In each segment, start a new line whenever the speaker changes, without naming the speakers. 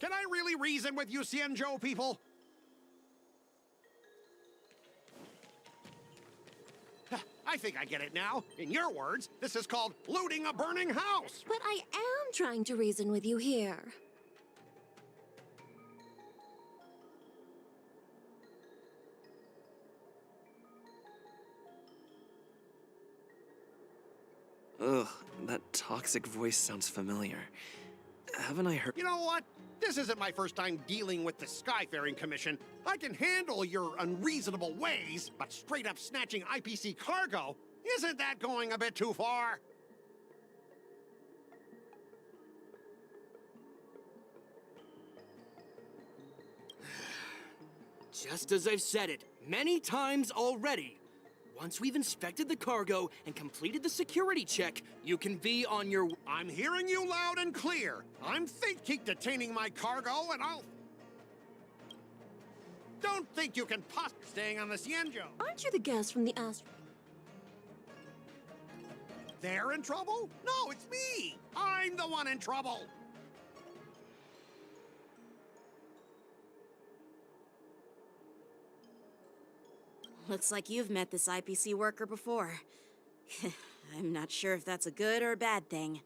Can I really reason with you, Xianzhou people? I think I get it now. In your words, this is called looting a burning house.
But I am trying to reason with you here.
Ugh, that toxic voice sounds familiar. Haven't I heard—
You know what? This isn't my first time dealing with the Skyfaring Commission. I can handle your unreasonable ways, but straight up snatching IPC cargo? Isn't that going a bit too far?
Just as I've said it many times already, once we've inspected the cargo and completed the security check, you can be on your—
I'm hearing you loud and clear. Keep detaining my cargo and I'll... Don't think you can possibly staying on the Xianzhou.
Aren't you the guest from the Astro?
They're in trouble? No, it's me. I'm the one in trouble.
Looks like you've met this IPC worker before. I'm not sure if that's a good or a bad thing.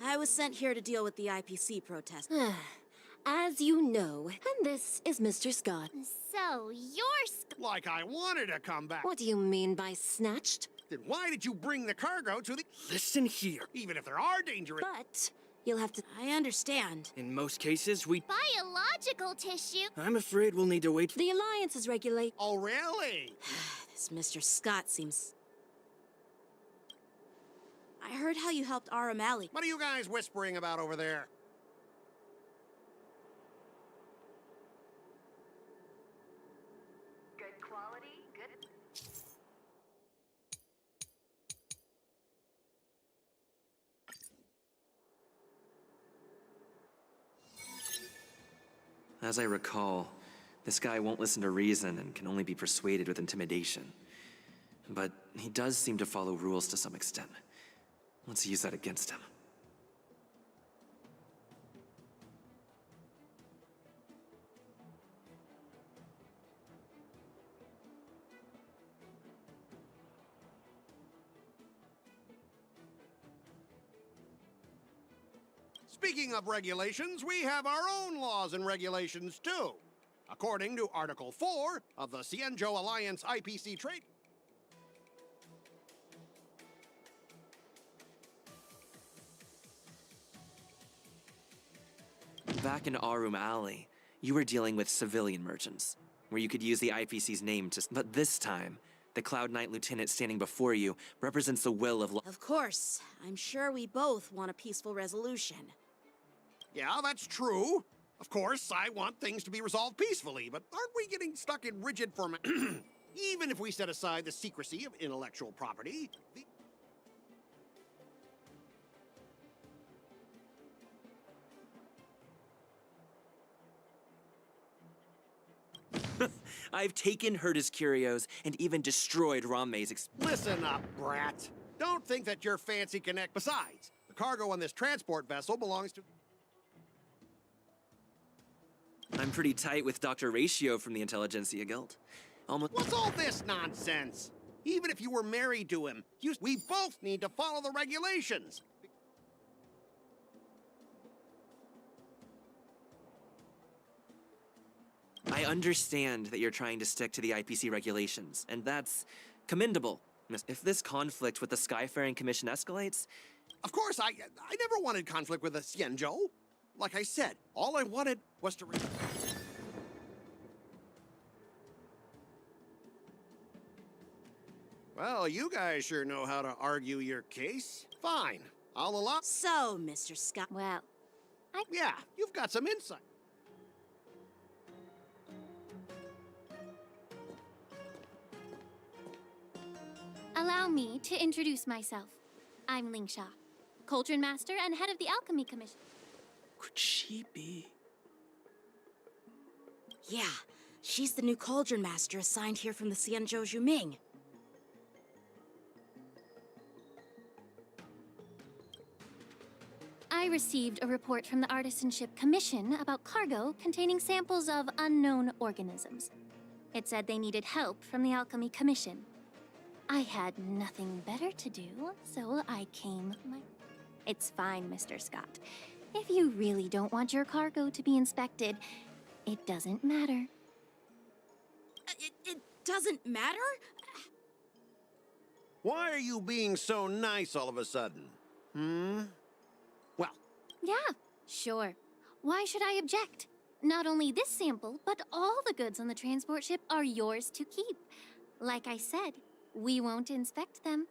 I was sent here to deal with the IPC protest.
As you know, and this is Mr. Scott.
So, you're
Like I wanted to come back.
What do you mean by snatched?
Then why did you bring the cargo to the...
Listen here.
Even if there are dangerous...
But you'll have to...
I understand.
In most cases,
biological tissue.
I'm afraid we'll need to wait—
The Alliance is regulate...
Oh, really?
This Mr. Scott seems... I heard how you helped Aramali.
What are you guys whispering about over there?
Good quality, good...
As I recall, this guy won't listen to reason and can only be persuaded with intimidation. But he does seem to follow rules to some extent. Let's use that against him.
Speaking of regulations, we have our own laws and regulations, too. According to Article 4 of the Xianzhou Alliance IPC Trade...
Back in Arum Alley, you were dealing with civilian merchants, where you could use the IPC's name to... But this time, the Cloud Knight Lieutenant standing before you represents the will of...
Of course. I'm sure we both want a peaceful resolution.
Yeah, that's true. Of course, I want things to be resolved peacefully, but aren't we getting stuck in rigid format? Even if we set aside the secrecy of intellectual property,
I've taken Herta's curios and even destroyed Rame's
Listen up, brat. Don't think that you're fancy connect. Besides, the cargo on this transport vessel belongs to...
I'm pretty tight with Dr. Ratio from the Intelligentsia Guild. Almost...
What's all this nonsense? Even if you were married to him, we both need to follow the regulations.
I understand that you're trying to stick to the IPC regulations, and that's commendable. If this conflict with the Skyfaring Commission escalates...
Of course, I never wanted conflict with the Xianzhou. Like I said, all I wanted was to... Well, you guys sure know how to argue your case. Fine, I'll allow...
So, Mr. Scott...
Well,
Yeah, you've got some insight.
allow me to introduce myself. I'm Ling Sha, Cauldron Master and head of the Alchemy Commission.
Could she be?
Yeah, she's the new Cauldron Master assigned here from the Xianzhou Juming.
I received a report from the Artisanship Commission about cargo containing samples of unknown organisms. It said they needed help from the Alchemy Commission. I had nothing better to do, so I came It's fine, Mr. Scott. If you really don't want your cargo to be inspected, it doesn't matter.
It doesn't matter?
Why are you being so nice all of a sudden? Well,
Yeah, sure. Why should I object? Not only this sample, but all the goods on the transport ship are yours to keep. Like I said, we won't inspect them.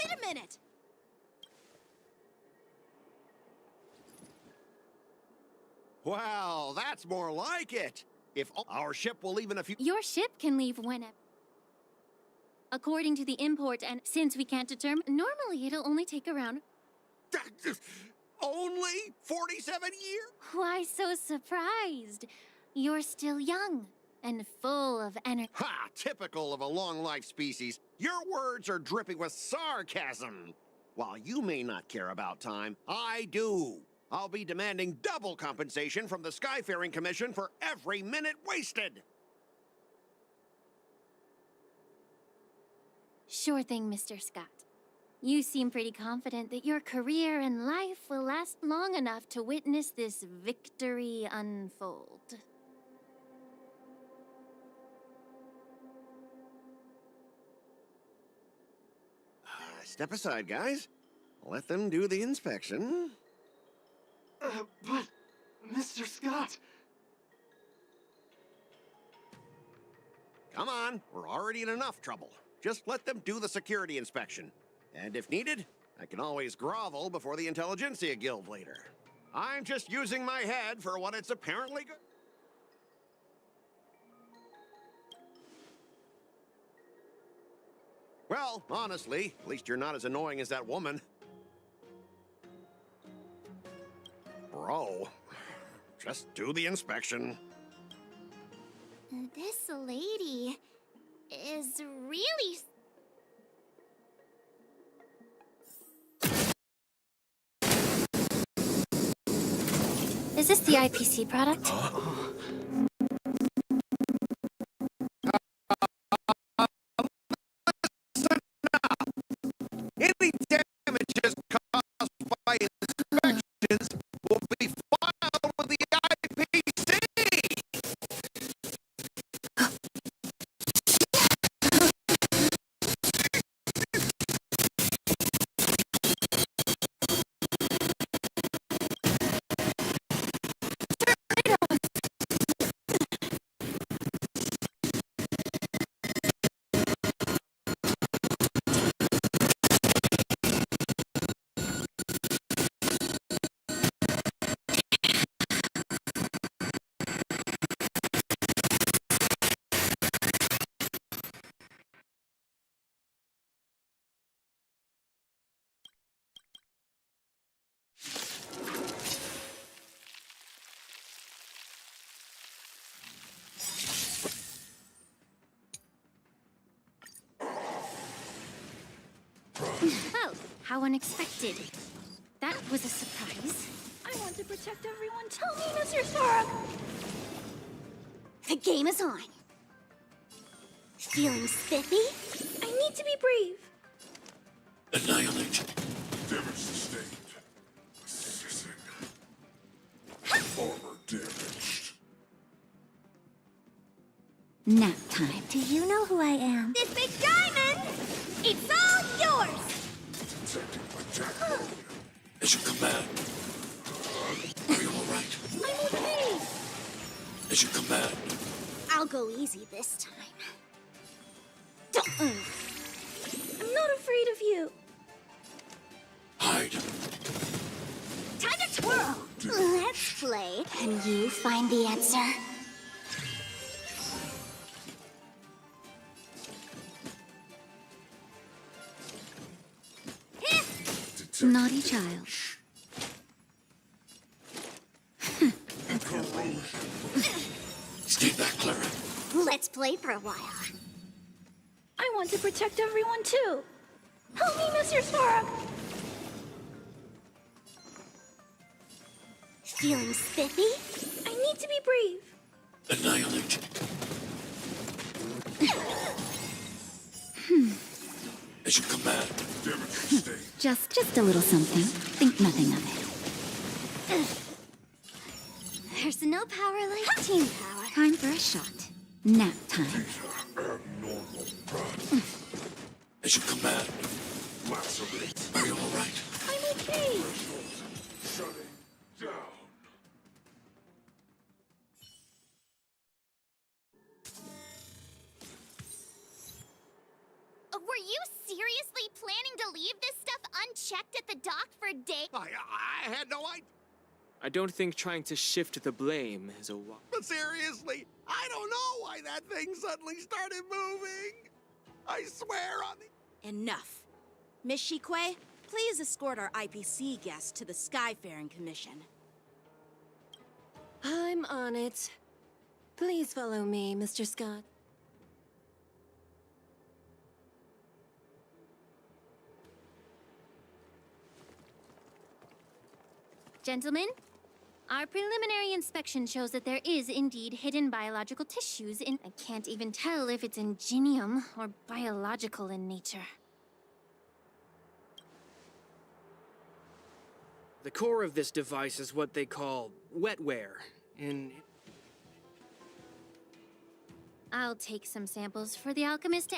Wait a minute!
well, that's more like it. If our ship will leave in a few...
Your ship can leave whenever. According to the import, and since we can't determine, normally it'll only take around...
Only 47 years?
Why so surprised? You're still young and full of energy.
Ha! Typical of a long-life species. Your words are dripping with sarcasm. While you may not care about time, I do. I'll be demanding double compensation from the Skyfaring Commission for every minute wasted.
Sure thing, Mr. Scott. You seem pretty confident that your career and life will last long enough to witness this victory unfold.
Step aside, guys. Let them do the inspection.
But, Mr. Scott...
Come on, we're already in enough trouble. Just let them do the security inspection. And if needed, I can always grovel before the Intelligentsia Guild later. I'm just using my head for what it's apparently good. Well, honestly, at least you're not as annoying as that woman. Bro, just do the inspection.
This lady is really... Is this the IPC product?
Any damages caused by inspections will be filed with the IPC!
Well, how unexpected. That was a surprise.
I want to protect everyone. Tell me, Mr. Stark! The game is on. Feeling spiffy? I need to be brave.
Annihilate. Damage sustained. Ceasing. Armor damaged.
Nap time. Do you know who I am? This big diamond! It's all yours!
Detecting attack. As you command. Are you alright?
I'm okay!
As you command.
I'll go easy this time. I'm not afraid of you.
Hide.
Time to twirl! Let's play. Can you find the answer? Naughty child.
Stay back, Clara.
Let's play for a while. I want to protect everyone too. Help me, Mr. Stark! Feeling spiffy? I need to be brave.
Annihilate. As you command.
Just a little something. Think nothing of it. There's no power like team power. Time for a shot. Nap time.
As you command. Are you all right?
I'm okay.
Shutting down.
Were you seriously planning to leave this stuff unchecked at the dock for days?
I had no idea.
I don't think trying to shift the blame is a
But seriously, I don't know why that thing suddenly started moving. I swear on the...
Enough. Miss Shikwe, please escort our IPC guest to the Skyfaring Commission.
I'm on it. Please follow me, Mr. Scott.
Gentlemen, our preliminary inspection shows that there is indeed hidden biological tissues in... I can't even tell if it's ingenium or biological in nature.
The core of this device is what they call wetware, and
I'll take some samples for the alchemist to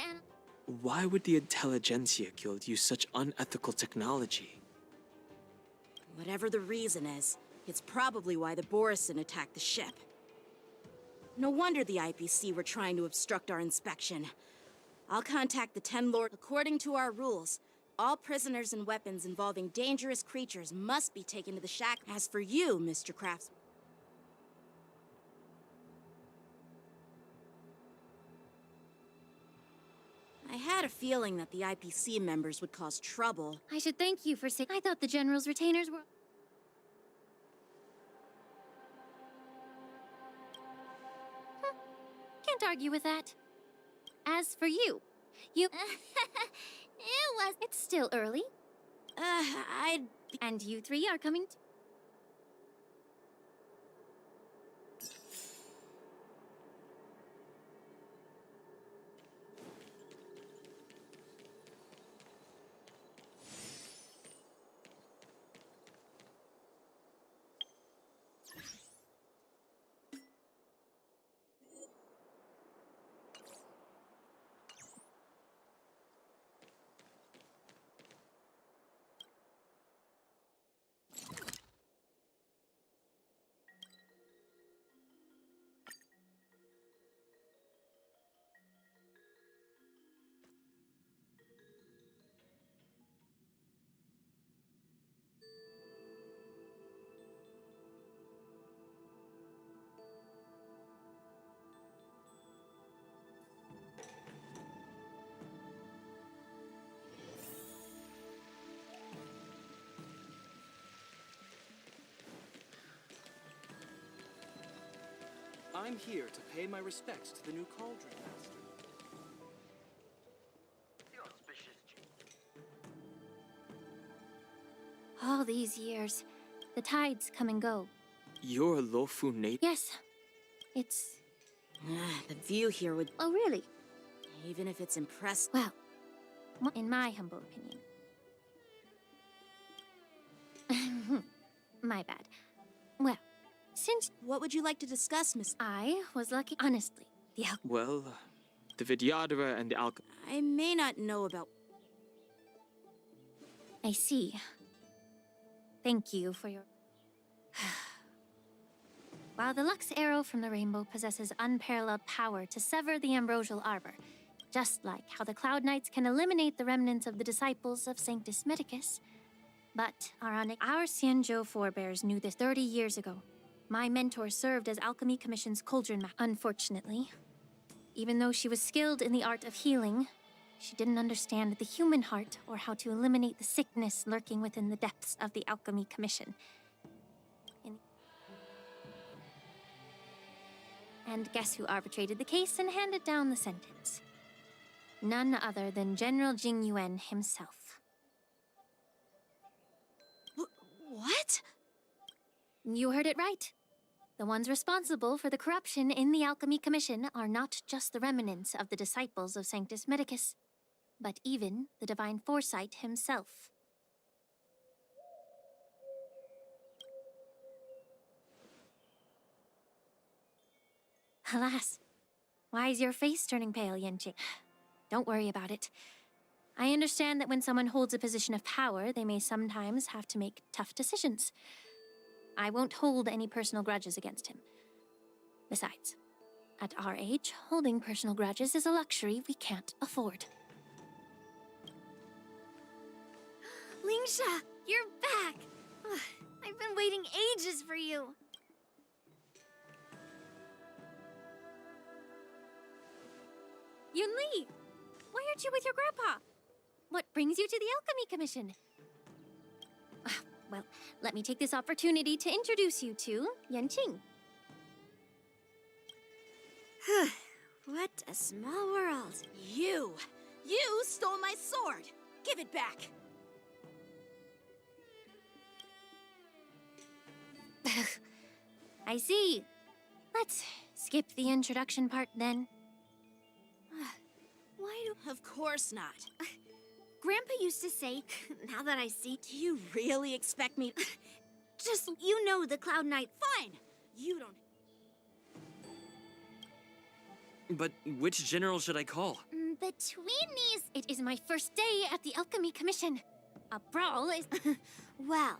Why would the Intelligentsia Guild use such unethical technology?
whatever the reason is, it's probably why the Borison attacked the ship. No wonder the IPC were trying to obstruct our inspection. I'll contact the Ten Lord. According to our rules, all prisoners and weapons involving dangerous creatures must be taken to the shack. As for you, Mr. Crafts... I had a feeling that the IPC members would cause trouble.
I should thank you for saying... I thought the General's retainers were... Can't argue with that. As for you, you... It's still early. And you three are coming to...
I'm here to pay my respects to the new Cauldron Master.
All these years, the tides come and go.
You're a Lofu native?
Yes, it's...
The view here would...
Oh, really?
Even if it's impressive...
Well, in my humble opinion. My bad. Well, since
What would you like to discuss, Miss...
I was lucky, honestly,
Well, the Vidyadhara and the
I may not know about...
I see. Thank you for your... While the Lux Arrow from the Rainbow possesses unparalleled power to sever the Ambrosial Arbor, just like how the Cloud Knights can eliminate the remnants of the disciples of Sanctus Medicus. But our Xianzhou forebears knew this 30 years ago. My mentor served as Alchemy Commission's Cauldron Master. Unfortunately, even though she was skilled in the art of healing, she didn't understand the human heart or how to eliminate the sickness lurking within the depths of the Alchemy Commission. And guess who arbitrated the case and handed down the sentence? None other than General Jing Yuan himself.
What?
You heard it right. The ones responsible for the corruption in the Alchemy Commission are not just the remnants of the disciples of Sanctus Medicus, but even the Divine Foresight himself. Alas, why is your face turning pale, Yanqing? Don't worry about it. I understand that when someone holds a position of power, they may sometimes have to make tough decisions. I won't hold any personal grudges against him. Besides, at our age, holding personal grudges is a luxury we can't afford.
Lingsha, you're back! Ugh, I've been waiting ages for you.
Yunli! Why aren't you with your grandpa? What brings you to the Alchemy Commission? Well, let me take this opportunity to introduce you to Yanqing.
What a small world.
You stole my sword! Give it back!
I see. Let's skip the introduction part then.
Why do...
Of course not.
Grandpa used to say, now that I see...
Do you really expect me to...
Just, you know the Cloud Knight...
Fine! You don't...
But which general should I call?
Between these, it is my first day at the Alchemy Commission. A brawl is...
Well,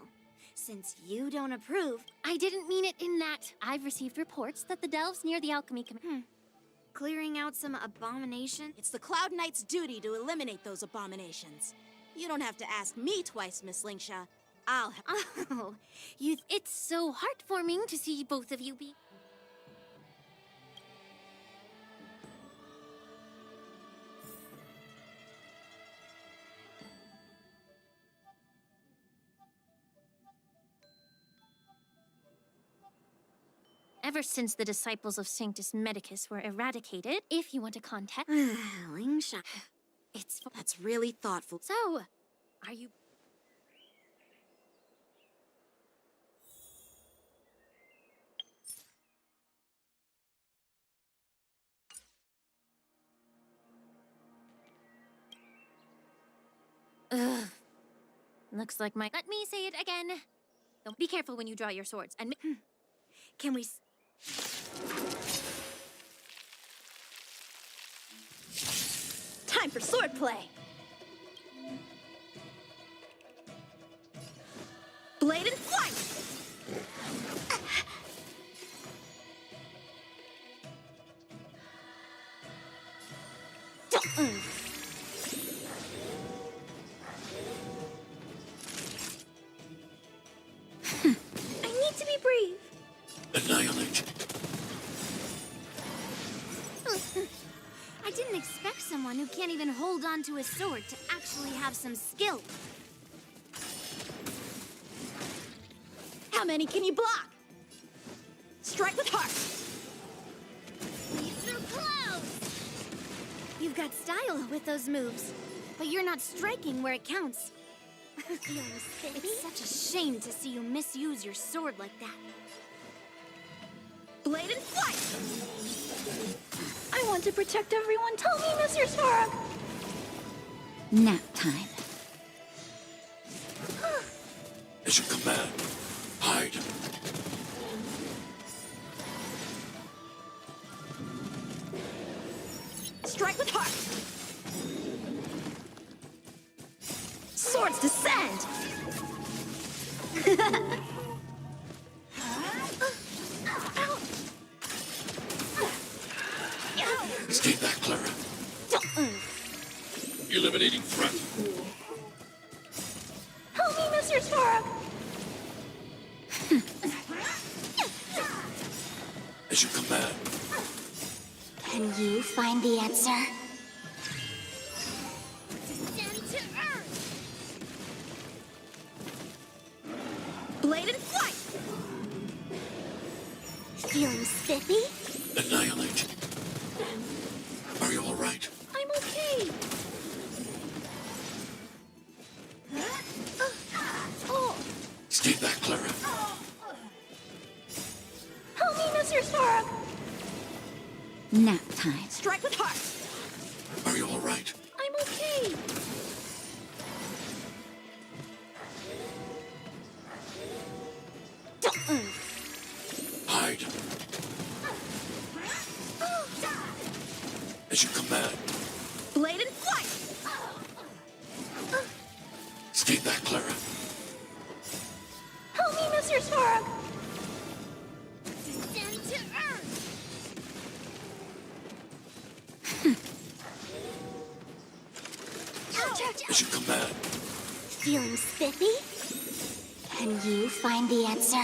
since you don't approve...
I didn't mean it in that. I've received reports that the delves near the Alchemy Commission...
Clearing out some abomination?
It's the Cloud Knight's duty to eliminate those abominations. You don't have to ask me twice, Miss Lingsha. I'll have...
Oh, it's so heartwarming to see both of you be... Ever since the disciples of Sanctus Medicus were eradicated, if you want to contact...
Lingsha.
It's...
That's really thoughtful.
So, are you... Ugh. Looks like my... Let me say it again. Don't be careful when you draw your swords, and...
Can we...
Time for swordplay! Blade and flight!
I need to be brave.
Annihilate.
I didn't expect someone who can't even hold on to a sword to actually have some skill.
How many can you block? Strike with heart!
Leap through clouds! You've got style with those moves, but you're not striking where it counts. It's such a shame to see you misuse your sword like that.
Blade and flight!
I want to protect everyone. Tell me, Mr. Svarog. Nap time.
As you command. Hide.
Strike with heart! Swords descend!
Stay back, Clara. Eliminating threat.
Help me, Mr. Svarog.
As you command.
Can you find the answer? Descend to earth!
Blade and flight!
Feeling spiffy?
Annihilate. Are you all right?
I'm okay.
Stay back, Clara.
Nap time.
Strike with heart!
Are you all right?
I'm okay!
Hide. As you command.
Blade and flight!
Stay back, Clara.
Help me, Mr. Storm!
Descend to Earth!
As you command.
Feeling spiffy? Can you find the answer?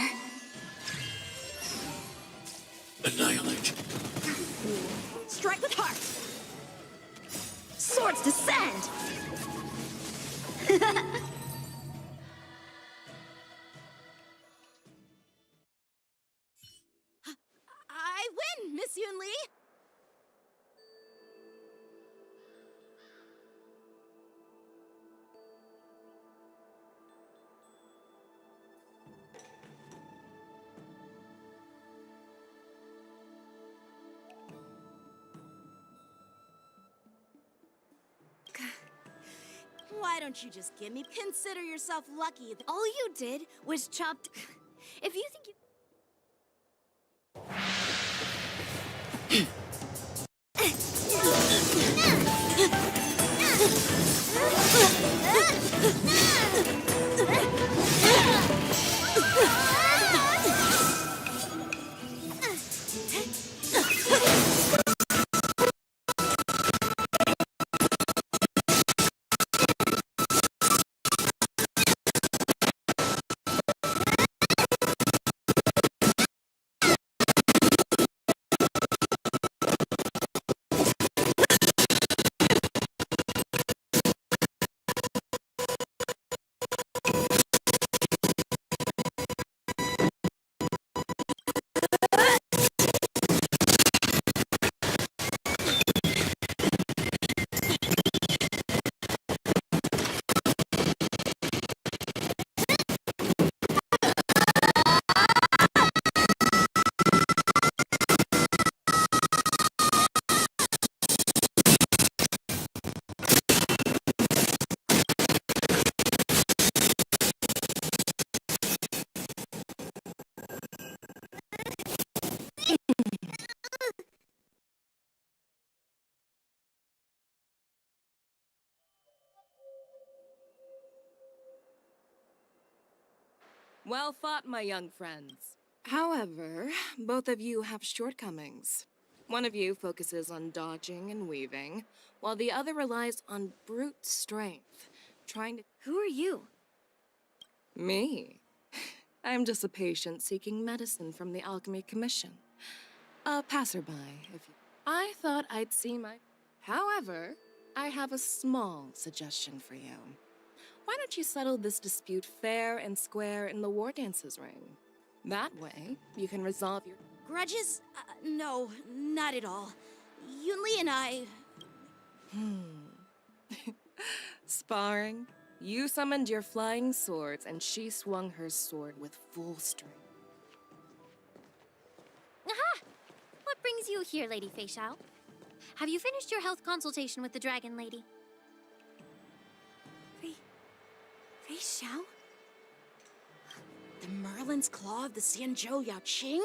Annihilate.
Strike with heart! Swords descend! I win, Miss Yoon Lee! Why don't you just give me? Consider yourself lucky.
All you did was chopped. If you think
Well fought, my young friends. However, both of you have shortcomings. One of you focuses on dodging and weaving, while the other relies on brute strength, trying to...
who are you?
Me? I'm just a patient seeking medicine from the Alchemy Commission. A passerby, if you... I thought I'd see my... However, I have a small suggestion for you. Why don't you settle this dispute fair and square in the War Dances ring? That way, you can resolve your...
Grudges? No, not at all. Yoon Lee and I...
Sparring? You summoned your flying swords, and she swung her sword with full strength.
Aha! What brings you here, Lady Fei Xiao? Have you finished your health consultation with the Dragon Lady?
Fei Xiao?
The Merlin's Claw of the Sanzhou Yaoqing?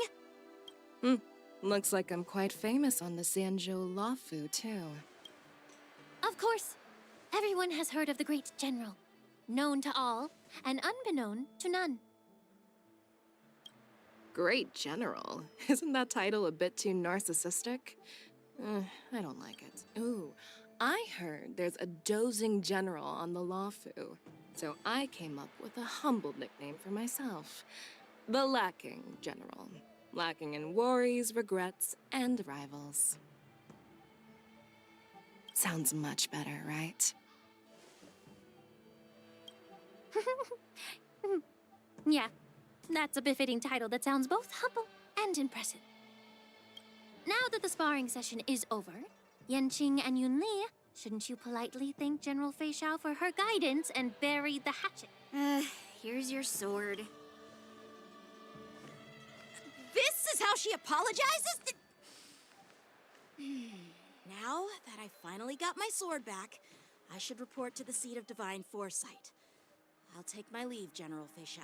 Looks like I'm quite famous on the Sanzhou Lafu, too.
Of course. Everyone has heard of the great general. Known to all, and unbeknown to none.
Great General? Isn't that title a bit too narcissistic? I don't like it. Ooh, I heard there's a dozing general on the Lafu. So I came up with a humble nickname for myself. The Lacking General. Lacking in worries, regrets, and rivals. Sounds much better, right?
Yeah, that's a befitting title that sounds both humble and impressive. Now that the sparring session is over, Yanqing and Yoon Lee, shouldn't you politely thank General Fei Xiao for her guidance and bury the hatchet?
Here's your sword.
This is how she apologizes? Now that I finally got my sword back, I should report to the seat of divine foresight. I'll take my leave, General Feixiao.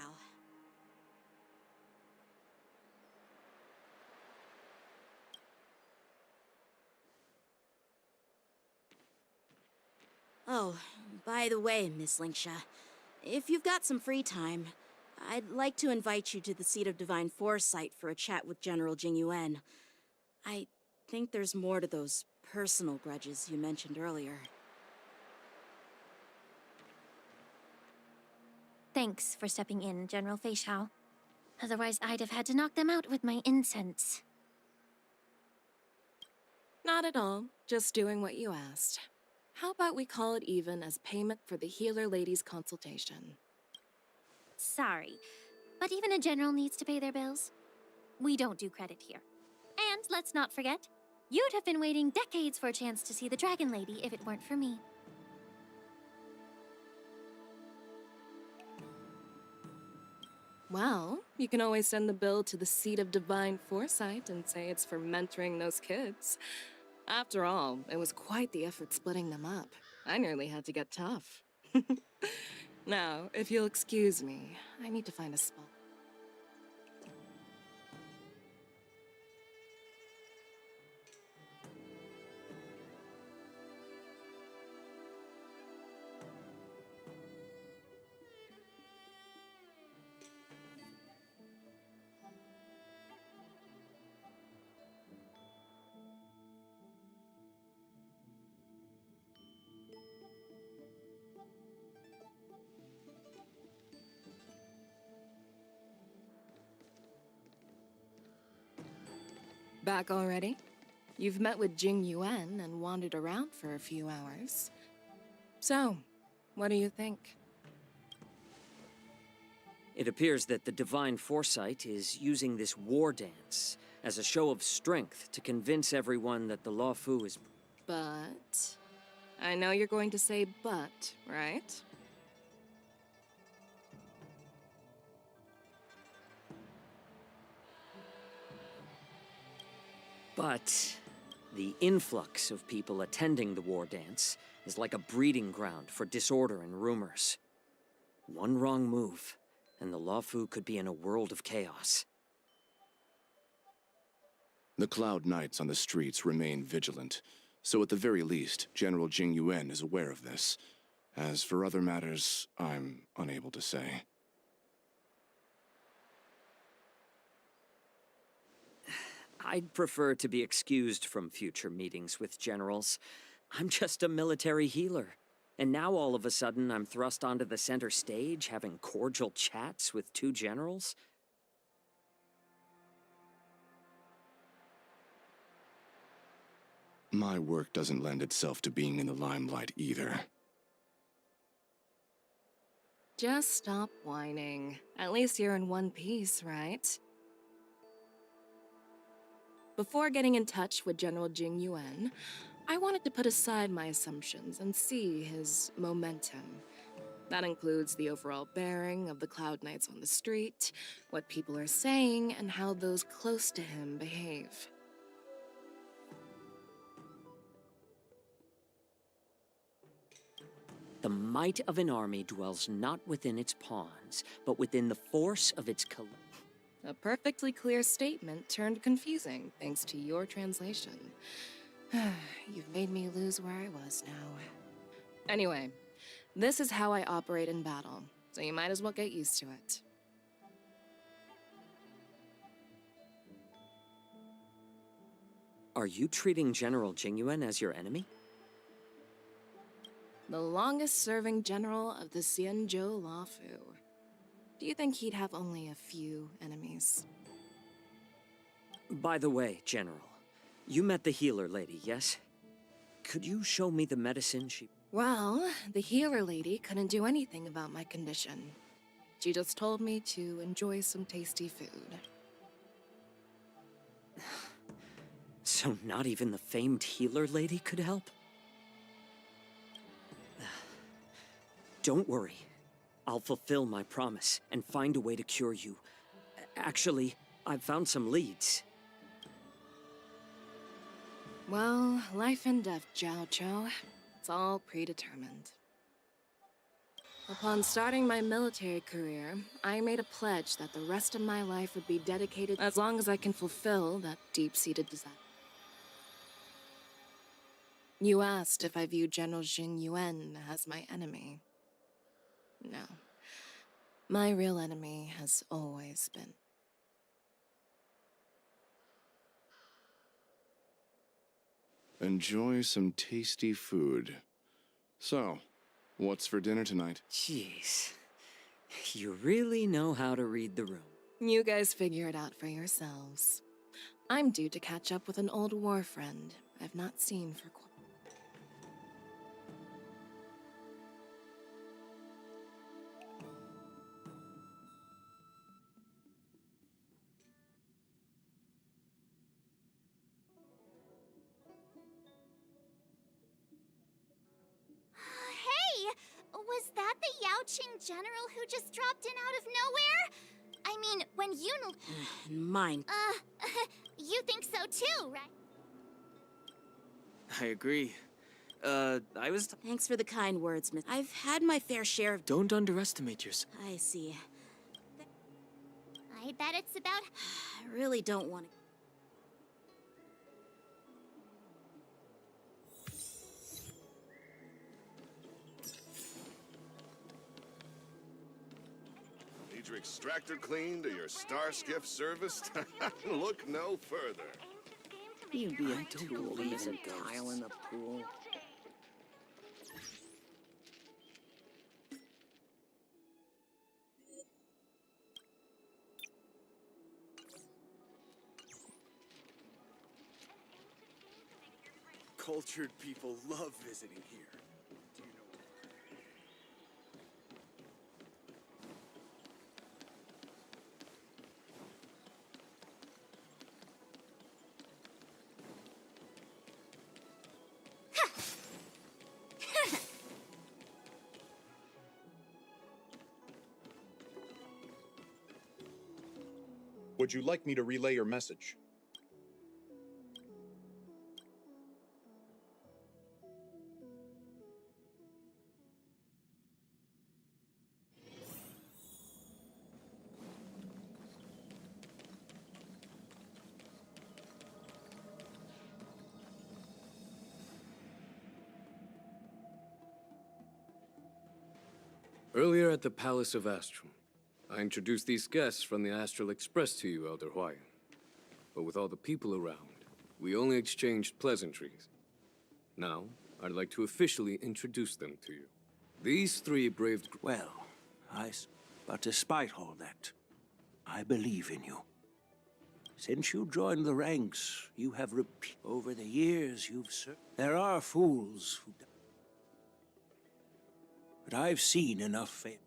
Oh, by the way, Miss Linksha, if you've got some free time, I'd like to invite you to the seat of divine foresight for a chat with General Jingyuan. I think there's more to those personal grudges you mentioned earlier.
Thanks for stepping in, General Feixiao. Otherwise, I'd have had to knock them out with my incense.
Not at all. Just doing what you asked. How about we call it even as payment for the healer lady's consultation?
Sorry, but even a general needs to pay their bills. We don't do credit here. And let's not forget, you'd have been waiting decades for a chance to see the Dragon Lady if it weren't for me.
Well, you can always send the bill to the seat of divine foresight and say it's for mentoring those kids. After all, it was quite the effort splitting them up. I nearly had to get tough. Now, if you'll excuse me, I need to find a spot. Back already? You've met with Jing Yuan and wandered around for a few hours. So, what do you think?
It appears that the Divine Foresight is using this war dance as a show of strength to convince everyone that the Luofu is...
But... I know you're going to say but, right?
But the influx of people attending the war dance is like a breeding ground for disorder and rumors. One wrong move, and the Luofu could be in a world of chaos.
The Cloud Knights on the streets remain vigilant, so at the very least, General Jing Yuan is aware of this. As for other matters, I'm unable to say.
I'd prefer to be excused from future meetings with generals. I'm just a military healer. And now all of a sudden I'm thrust onto the center stage having cordial chats with two generals?
My work doesn't lend itself to being in the limelight either.
Just stop whining. At least you're in one piece, right? Before getting in touch with General Jing Yuan, I wanted to put aside my assumptions and see his momentum. That includes the overall bearing of the Cloud Knights on the street, what people are saying, and how those close to him behave.
The might of an army dwells not within its pawns, but within the force of its
A perfectly clear statement turned confusing thanks to your translation. You've made me lose where I was now. Anyway, this is how I operate in battle, so you might as well get used to it.
Are you treating General Jingyuan as your enemy?
The longest-serving general of the Xianzhou Luofu. Do you think he'd have only a few enemies?
By the way, General, you met the healer lady, yes? Could you show me the medicine she...
Well, the healer lady couldn't do anything about my condition. She just told me to enjoy some tasty food.
So not even the famed healer lady could help? Don't worry. I'll fulfill my promise and find a way to cure you. Actually, I've found some leads.
Well, life and death, Jiao Cho. It's all predetermined. Upon starting my military career, I made a pledge that the rest of my life would be dedicated as long as I can fulfill that deep-seated desire. You asked if I view General Jing Yuan as my enemy. No. My real enemy has always been.
Enjoy some tasty food. So, what's for dinner tonight?
Jeez. You really know how to read the room.
You guys figure it out for yourselves. I'm due to catch up with an old war friend I've not seen for quite.
Hey! Was that the Yaoqing general who just dropped in out of nowhere? I mean, when you...
Mine.
You think so too, right?
I agree. I was.
Thanks for the kind words, Miss. I've had my fair share of.
Don't underestimate yourself.
I see.
I bet it's about...
I really don't want to.
Need your extractor cleaned or your star skiff serviced? Look no further.
You'd be a tool leaving Kyle in the pool.
Cultured people love visiting here.
Would you like me to relay your message?
Earlier at the Palace of Astrum, I introduced these guests from the Astral Express to you, Elder Huayan. But with all the people around, we only exchanged pleasantries. Now, I'd like to officially introduce them to you. These three braved...
Well, but despite all that, I believe in you. Since you joined the ranks, you have over the years you've served. There are fools who... But I've seen enough fail.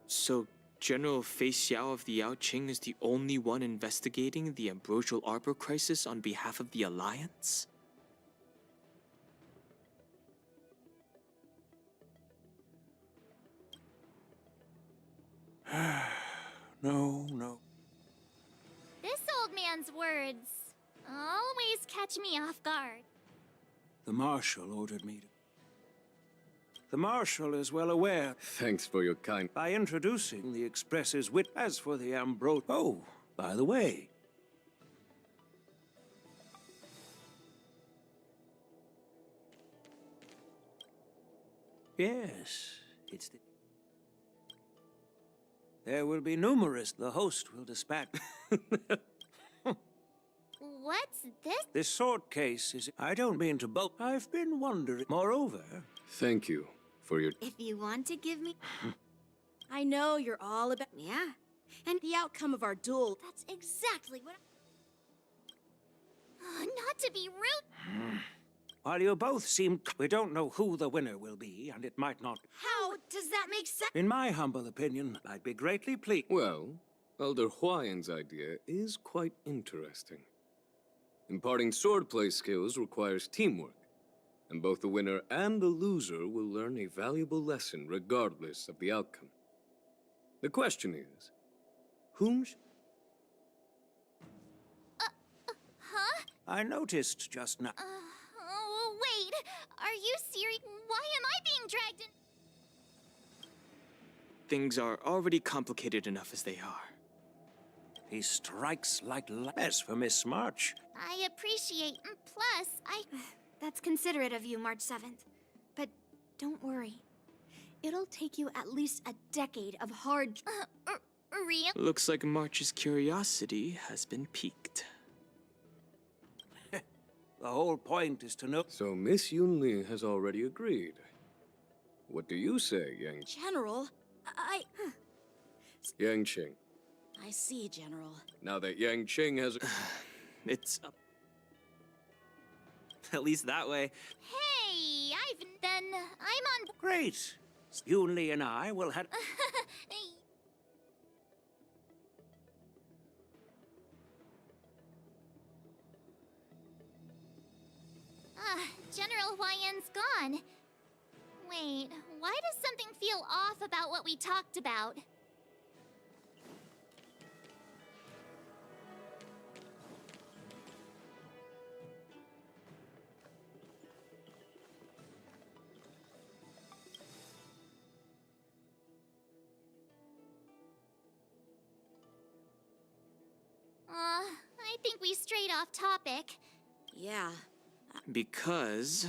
So, General Fei Xiao of the Yaoqing is the only one investigating the Ambrosial Arbor crisis on behalf of the Alliance?
No.
This old man's words always catch me off guard.
The Marshal ordered me to... The Marshal is well aware.
Thanks for your kind...
By introducing the Express's wit. As for the Oh, by the way... Yes, it's the... There will be numerous. The host will dispatch...
What's this?
This sword case is... I don't mean to boast. I've been wondering... Moreover...
Thank you for your...
If you want to give me...
I know you're all about.
Yeah.
And the outcome of our duel.
That's exactly what not to be rude.
While you both seem... We don't know who the winner will be, and it might not...
How does that make sense?
In my humble opinion, I'd be greatly pleased...
Well, Elder Huayan's idea is quite interesting. Imparting swordplay skills requires teamwork, and both the winner and the loser will learn a valuable lesson regardless of the outcome. The question is, whom
Huh?
I noticed just now.
Oh, wait. Are you serious? Why am I being dragged in?
Things are already complicated enough as they are.
He strikes like as for Miss March.
I appreciate. Plus, That's considerate of you, March 7th. But don't worry. It'll take you at least a decade of hard... real?
Looks like March's curiosity has been piqued.
The whole point is to know...
So Miss Yunli has already agreed. What do you say, Yang...
General,
Yang Qing.
I see, General.
Now that Yang Qing has...
It's up. At least that way.
Hey, then I'm on...
Great. Yunli and I will have...
General Huayan's gone. Wait, why does something feel off about what we talked about? I think we strayed off topic.
Yeah.
Because...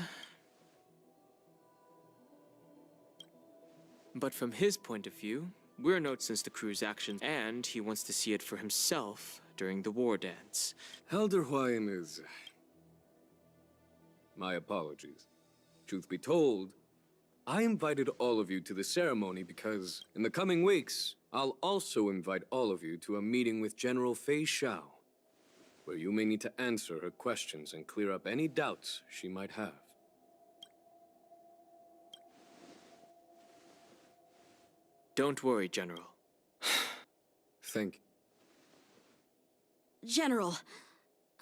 But from his point of view, we're no since the crew's actions, and he wants to see it for himself during the war dance.
Elder Huayan is... My apologies. Truth be told, I invited all of you to the ceremony because, in the coming weeks, I'll also invite all of you to a meeting with General Fei Xiao, where you may need to answer her questions and clear up any doubts she might have.
Don't worry, General.
Thank you.
General,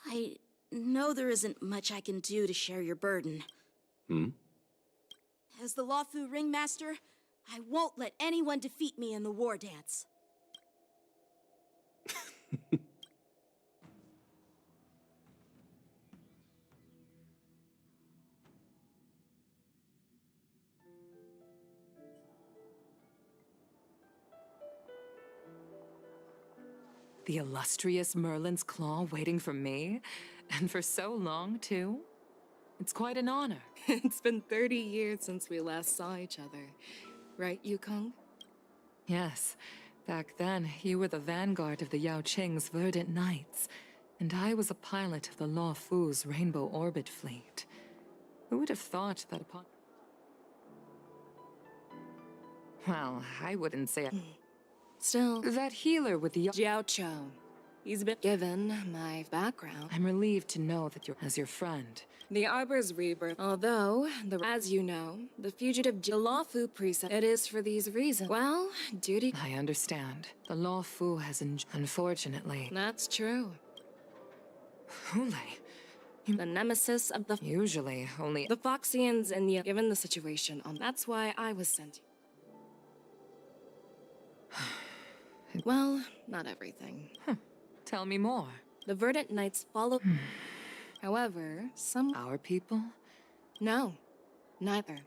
I know there isn't much I can do to share your burden. As the Lawfu Ringmaster, I won't let anyone defeat me in the war dance.
The illustrious Merlin's Claw waiting for me? And for so long, too? It's quite an honor. It's been 30 years since we last saw each other. Right, Yukong? Yes. Back then, you were the vanguard of the Yao Qing's Verdant Knights, and I was a pilot of the Law Fu's Rainbow Orbit fleet. Who would have thought that upon... Well, I wouldn't say... Still, that healer with the Jiao Chou. He's been given my background. I'm relieved to know that you're as your friend. The Arbor's rebirth, although, as you know, the fugitive Law-Fu preset, it is for these reasons. Well, duty... I understand. The Law-Fu has unfortunately... That's true. Hule. The nemesis of the... Usually, only... The Foxians and the... Given the situation, that's why I was sent. Well, not everything. Tell me more. The Verdant Knights follow... However, some... Our people? No, neither.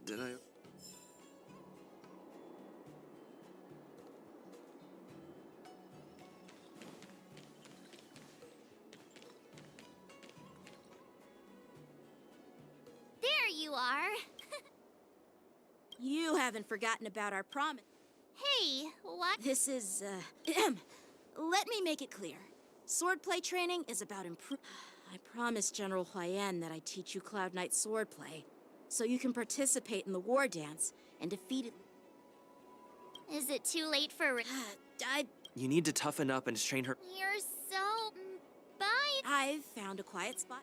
Did I...
There you are.
You haven't forgotten about our promise.
Hey, what?
This is, let me make it clear. Swordplay training is about I promised General Huayan that I'd teach you Cloud Knight swordplay. so you can participate in the war dance and defeat it.
Is it too late for...
You need to toughen up and train her.
You're so... Bye.
I've found a quiet spot.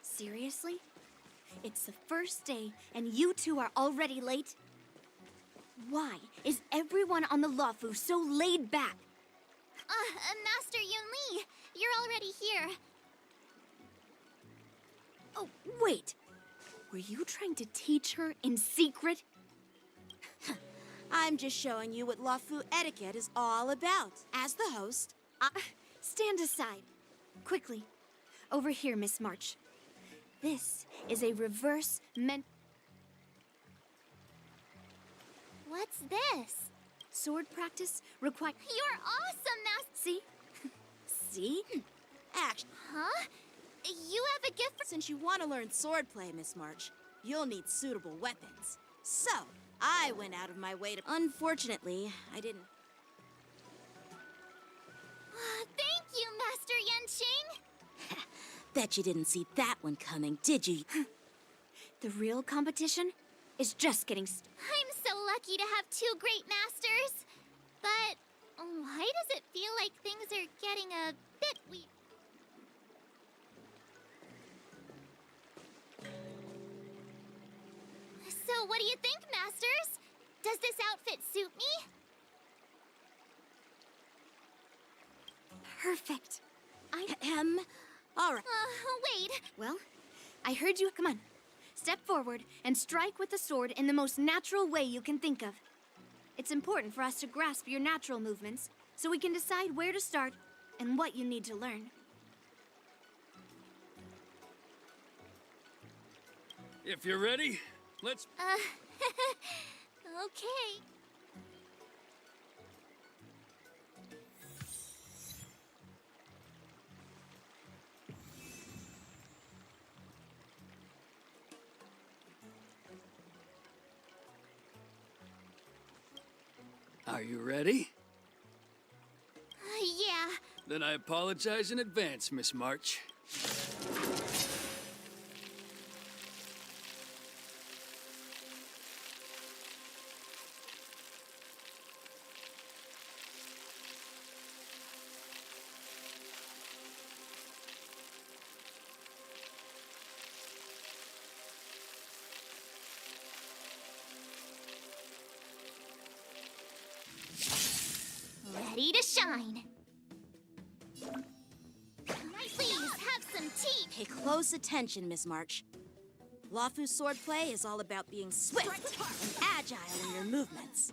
Seriously? It's the first day, and you two are already late? Why is everyone on the Luofu so laid back? Master Yunli, you're already here. Oh, wait. Were you trying to teach her in secret?
I'm just showing you what Luofu etiquette is all about. As the host,
Stand aside. Quickly. Over here, Miss March. This is a reverse What's this? Sword practice require... You're awesome, Master! See? See?
action.
Huh? You have a gift for...
Since you want to learn swordplay, Miss March, you'll need suitable weapons. So, I went out of my way to... Unfortunately, I didn't...
Thank you, Master Yanqing!
Bet you didn't see that one coming, did you?
The real competition is just getting I'm so lucky to have two great masters. But why does it feel like things are getting a bit weird? So what do you think, masters? Does this outfit suit me? Perfect.
All right.
Wait. Well, I heard you. Come on. Step forward and strike with the sword in the most natural way you can think of. It's important for us to grasp your natural movements so we can decide where to start and what you need to learn.
If you're ready, let's...
Okay.
Are you ready?
Yeah.
Then I apologize in advance, Miss March.
Ready to shine. Please have some tea.
Pay close attention, Miss March. Luofu swordplay is all about being swift and agile in your movements.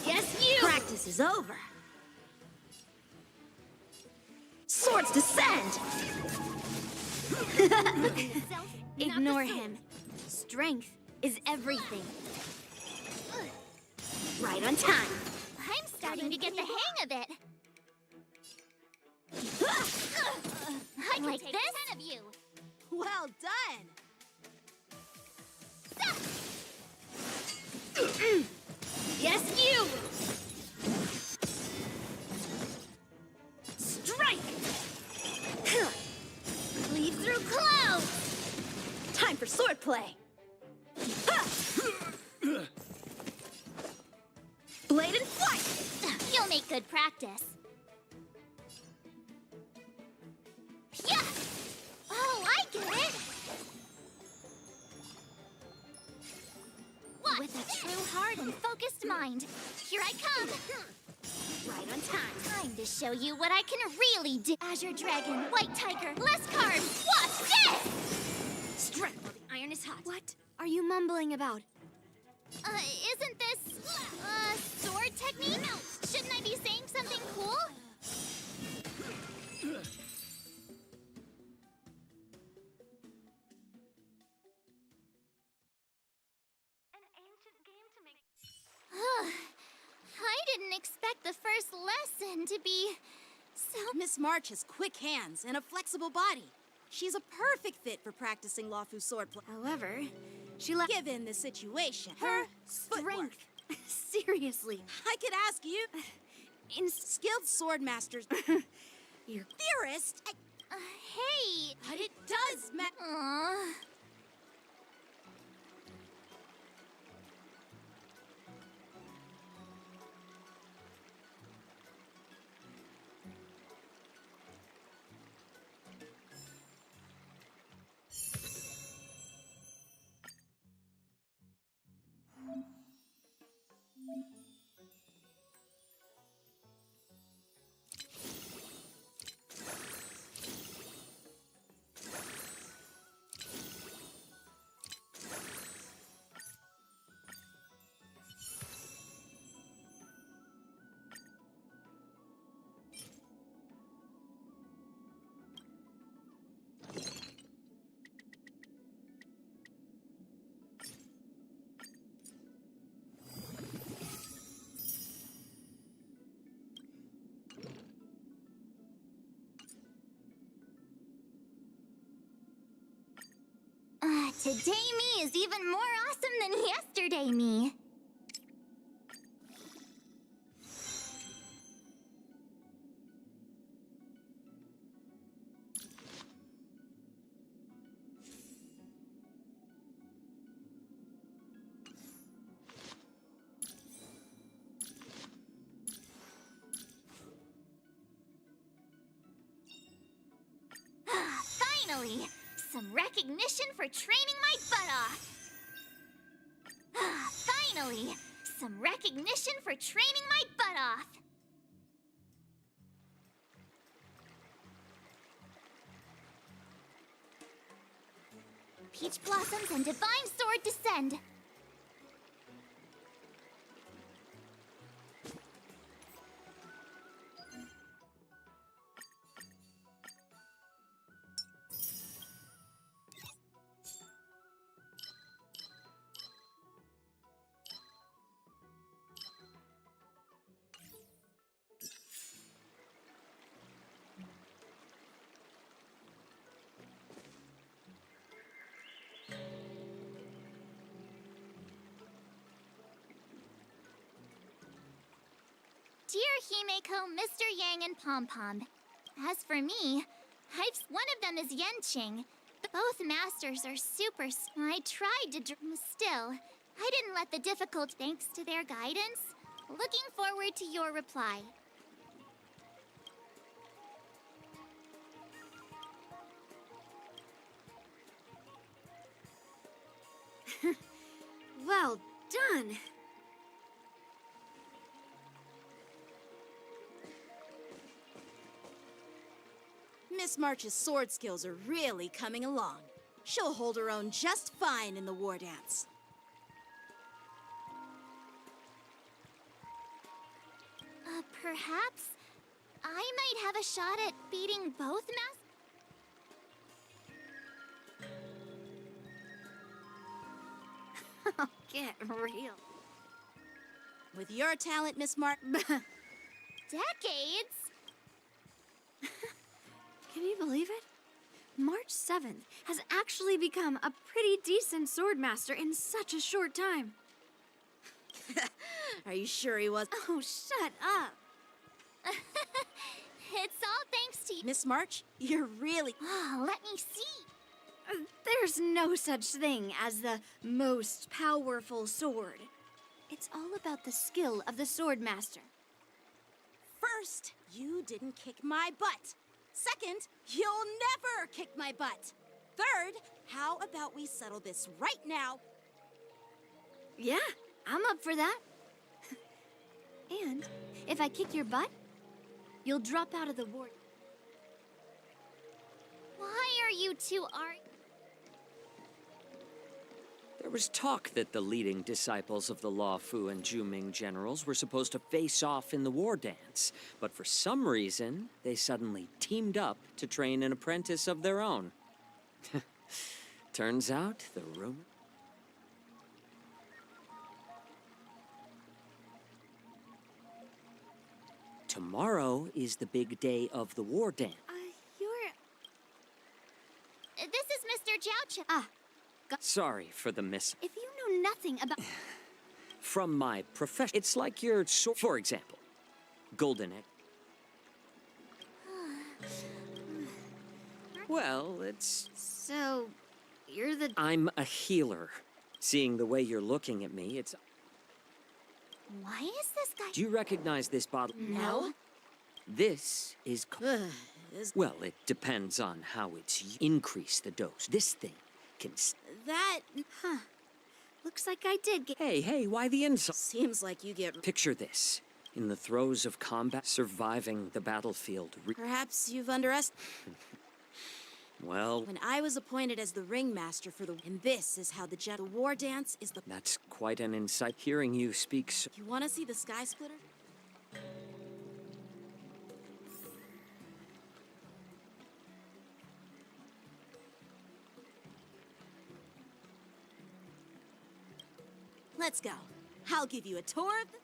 Yes, you!
Practice is over. Swords descend!
Ignore him. Strength is everything. Right on time. I'm starting to get the hang of it. I like this. 10 of you.
Well done!
Yes, you! Strike! Cleave through clouds!
Time for swordplay! Blade and flight!
You'll make good practice. Yeah! Oh, I get it! What? With a true heart and focused mind, here I come! Right on time. Time to show you what I can really do. Azure Dragon, White Tiger, less carbs. What's this? Strike while the iron is hot. What are you mumbling about? Isn't this, sword technique? Shouldn't I be saying something cool? I didn't expect the first lesson to be so...
Miss March has quick hands and a flexible body. She's a perfect fit for practicing Lawfu swordplay.
However,
Given the situation,
her
footwork.
strength. Seriously.
I could ask you.
In
skilled swordmasters.
You're
theorist.
hey!
But it does matter.
Today me is even more awesome than yesterday me. Finally! Some recognition for training my butt off! Finally! Some recognition for training my butt off! Peach Blossoms and Divine Sword descend! Dear Himeko, Mr. Yang, and Pom Pom. As for me, one of them is Yenqing. Both masters are super. I tried to still. I didn't let the difficult thanks to their guidance. Looking forward to your reply.
Well done.
Miss March's sword skills are really coming along. She'll hold her own just fine in the war dance.
Perhaps I might have a shot at beating both
Oh, get real.
With your talent, Miss March.
Decades?
Can you believe it? March 7th has actually become a pretty decent swordmaster in such a short time.
Are you sure he was?
Oh, shut up.
It's all thanks to you.
Miss March, you're really...
Oh, let me see.
There's no such thing as the most powerful sword. It's all about the skill of the swordmaster.
First, you didn't kick my butt. Second, you'll never kick my butt. Third, how about we settle this right now?
Yeah, I'm up for that. And if I kick your butt, you'll drop out of the war.
Why are you two arguing?
There was talk that the leading disciples of the Lawfu and Juming generals were supposed to face off in the war dance, but for some reason, they suddenly teamed up to train an apprentice of their own. Turns out, the rumor... Tomorrow is the big day of the war dance.
Jiao. Ah,
Sorry for the miss.
if you know nothing about...
From my profession, it's like your sword, for example. Golden egg. Well, it's...
So, you're the...
I'm a healer. Seeing the way you're looking at me, it's...
Why is this guy...
Do you recognize this bottle?
No.
This is... Well, it depends on how it's increase the dose. This thing can...
That... Huh. Looks like I did get...
Hey, why the insult?
Seems like you get...
Picture this. In the throes of combat, surviving the battlefield.
Perhaps you've underestimated...
Well...
When I was appointed as the ringmaster for the... And this is how the war dance is the...
That's quite an insight. Hearing you speak so...
You want to see the Sky Splitter? Let's go. I'll give you a tour of the...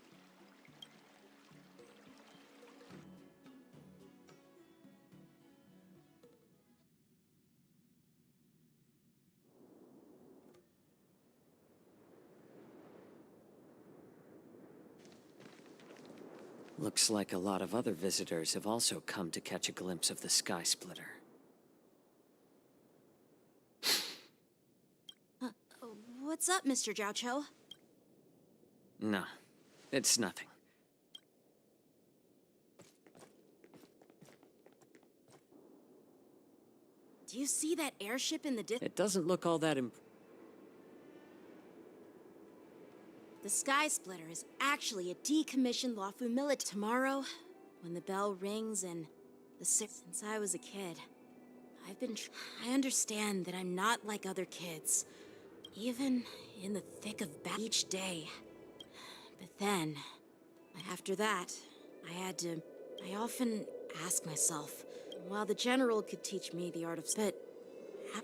Looks like a lot of other visitors have also come to catch a glimpse of the Sky Splitter.
What's up, Mr. Jiao?
No, it's nothing.
Do you see that airship in the
It doesn't look all that
The Sky Splitter is actually a decommissioned Lawfu military. Tomorrow, when the bell rings and since I was a kid, I've been I understand that I'm not like other kids, even in the thick of battle each day. But then, after that, I often ask myself, while the General could teach me the art of... But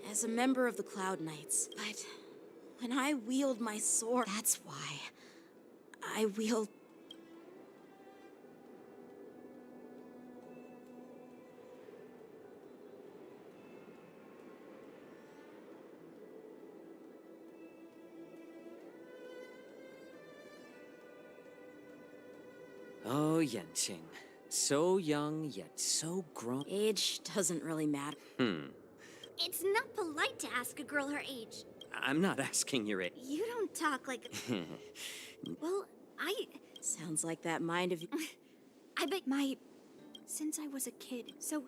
as a member of the Cloud Knights, but when I wield my sword, that's why I wield...
Oh, Yanqing. So young, yet so grown.
Age doesn't really matter.
It's not polite to ask a girl her age.
I'm not asking your age.
You don't talk like... Well,
Sounds like that mind of...
I bet since I was a kid, so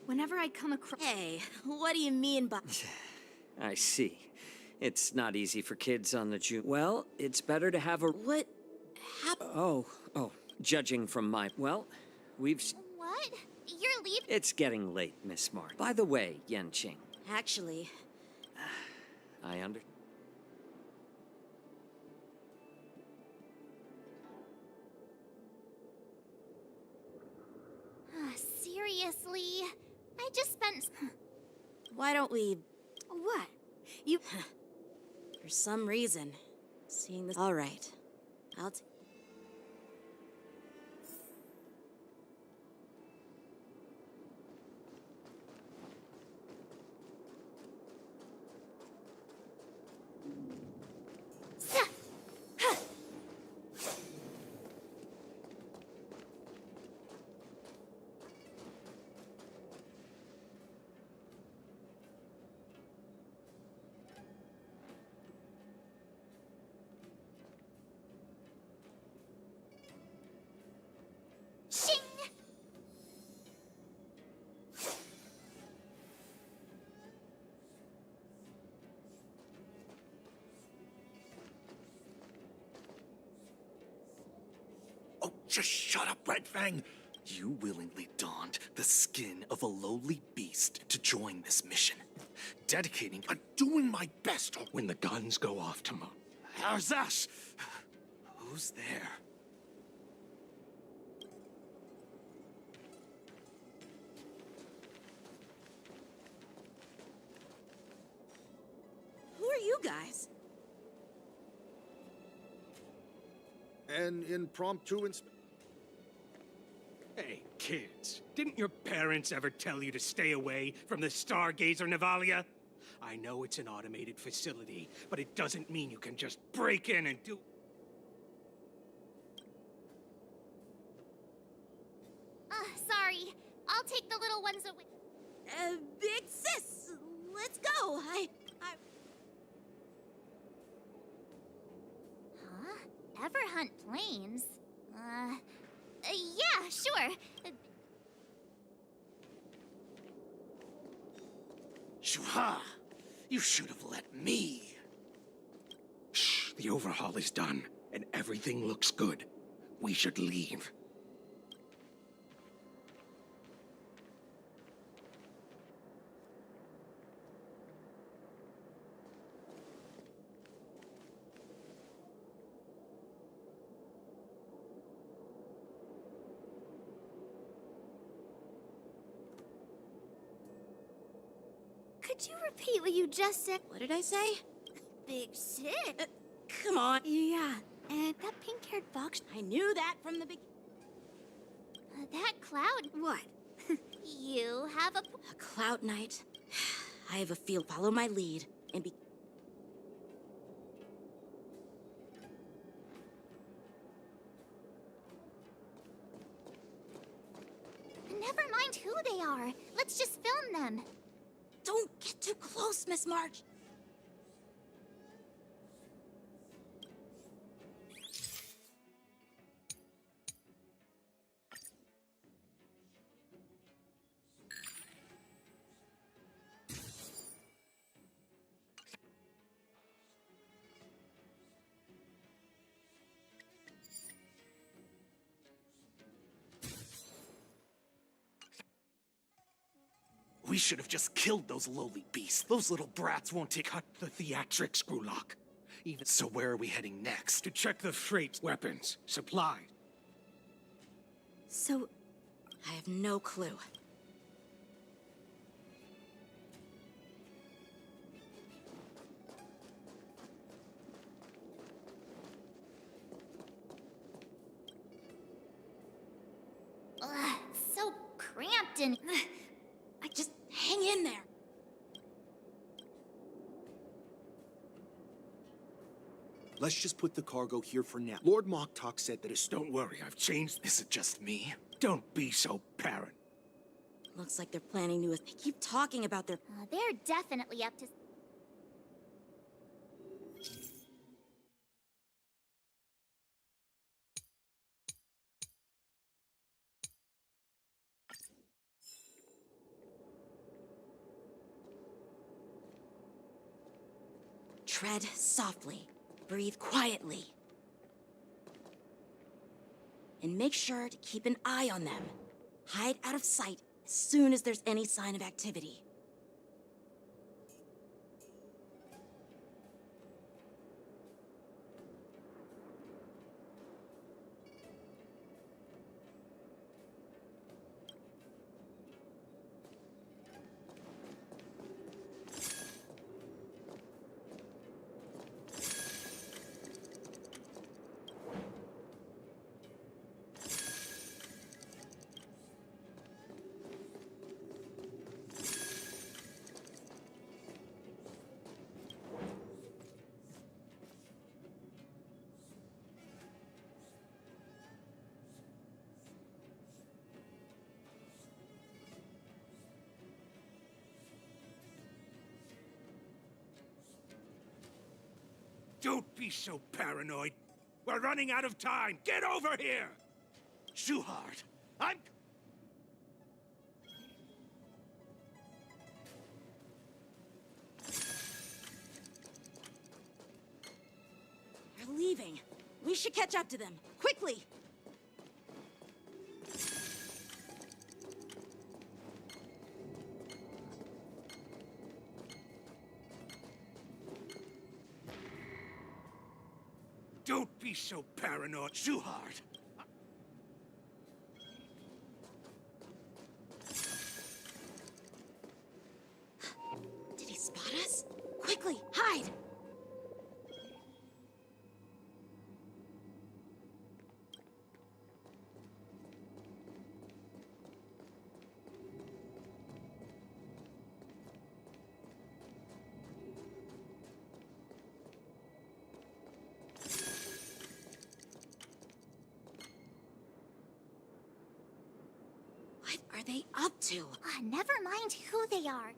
whenever I come across...
Hey, what do you mean by...
I see. It's not easy for kids on the Well, it's better to have a...
What happened?
Oh, judging from my... Well, we've...
What? You're leaving?
It's getting late, Miss Mark. By the way, Yanqing.
Actually...
I under...
Seriously? I just spent...
Why don't we...
What? You...
For some reason, seeing this... All right. I'll...
Oh, just shut up, Red Fang! You willingly donned the skin of a lowly beast to join this mission. Dedicating and doing my best when the guns go off tomorrow. How's that? Who's there?
Who are you guys?
An impromptu
Hey, kids, didn't your parents ever tell you to stay away from the Stargazer Navalia?
I know it's an automated facility, but it doesn't mean you can just break in and do...
Sorry. I'll take the little ones away.
Big sis, let's go.
Huh? Ever hunt planes? Yeah, sure.
Shuha! You should have let me. Shh, the overhaul is done, and everything looks good. We should leave.
Could you repeat what you just said?
What did I say?
Big shit.
Come on.
Yeah, and that pink-haired fox.
I knew that from the beginning.
That cloud. What? You have a
Cloud Knight. I have a feel. Follow my lead and be.
Never mind who they are. Let's just film them.
Don't get too close, Miss March.
We should have just killed those lowly beasts. Those little brats won't take cut the theatrics, Grulok. Even so, where are we heading next? To check the freight, weapons, supplies.
So, I have no clue.
So cramped and...
I just hang in there.
Let's just put the cargo here for now. Lord Moktok said that don't worry, I've changed. Is it just me? Don't be so paranoid.
Looks like they're planning to... They keep talking about their...
they're definitely up to...
Tread softly. Breathe quietly. And make sure to keep an eye on them. Hide out of sight as soon as there's any sign of activity.
Don't be so paranoid. We're running out of time. Get over here! Shuhard, I'm...
They're leaving. We should catch up to them. Quickly!
Don't be so paranoid, Shuhard.
Did he spot us? Quickly, hide! are they up to?
Never mind who they are.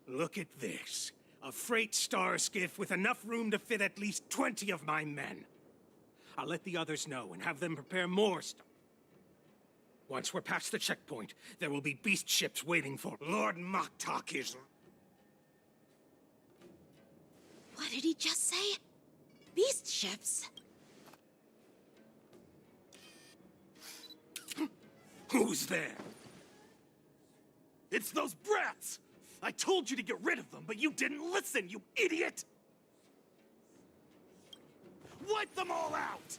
Look at this. A freight star skiff with enough room to fit at least 20 of my men. I'll let the others know and have them prepare more stuff. Once we're past the checkpoint, there will be beast ships waiting for Lord Moktok is...
What did he just say? Beast ships?
Who's there? It's those brats! I told you to get rid of them, but you didn't listen, you idiot! Wipe them all out!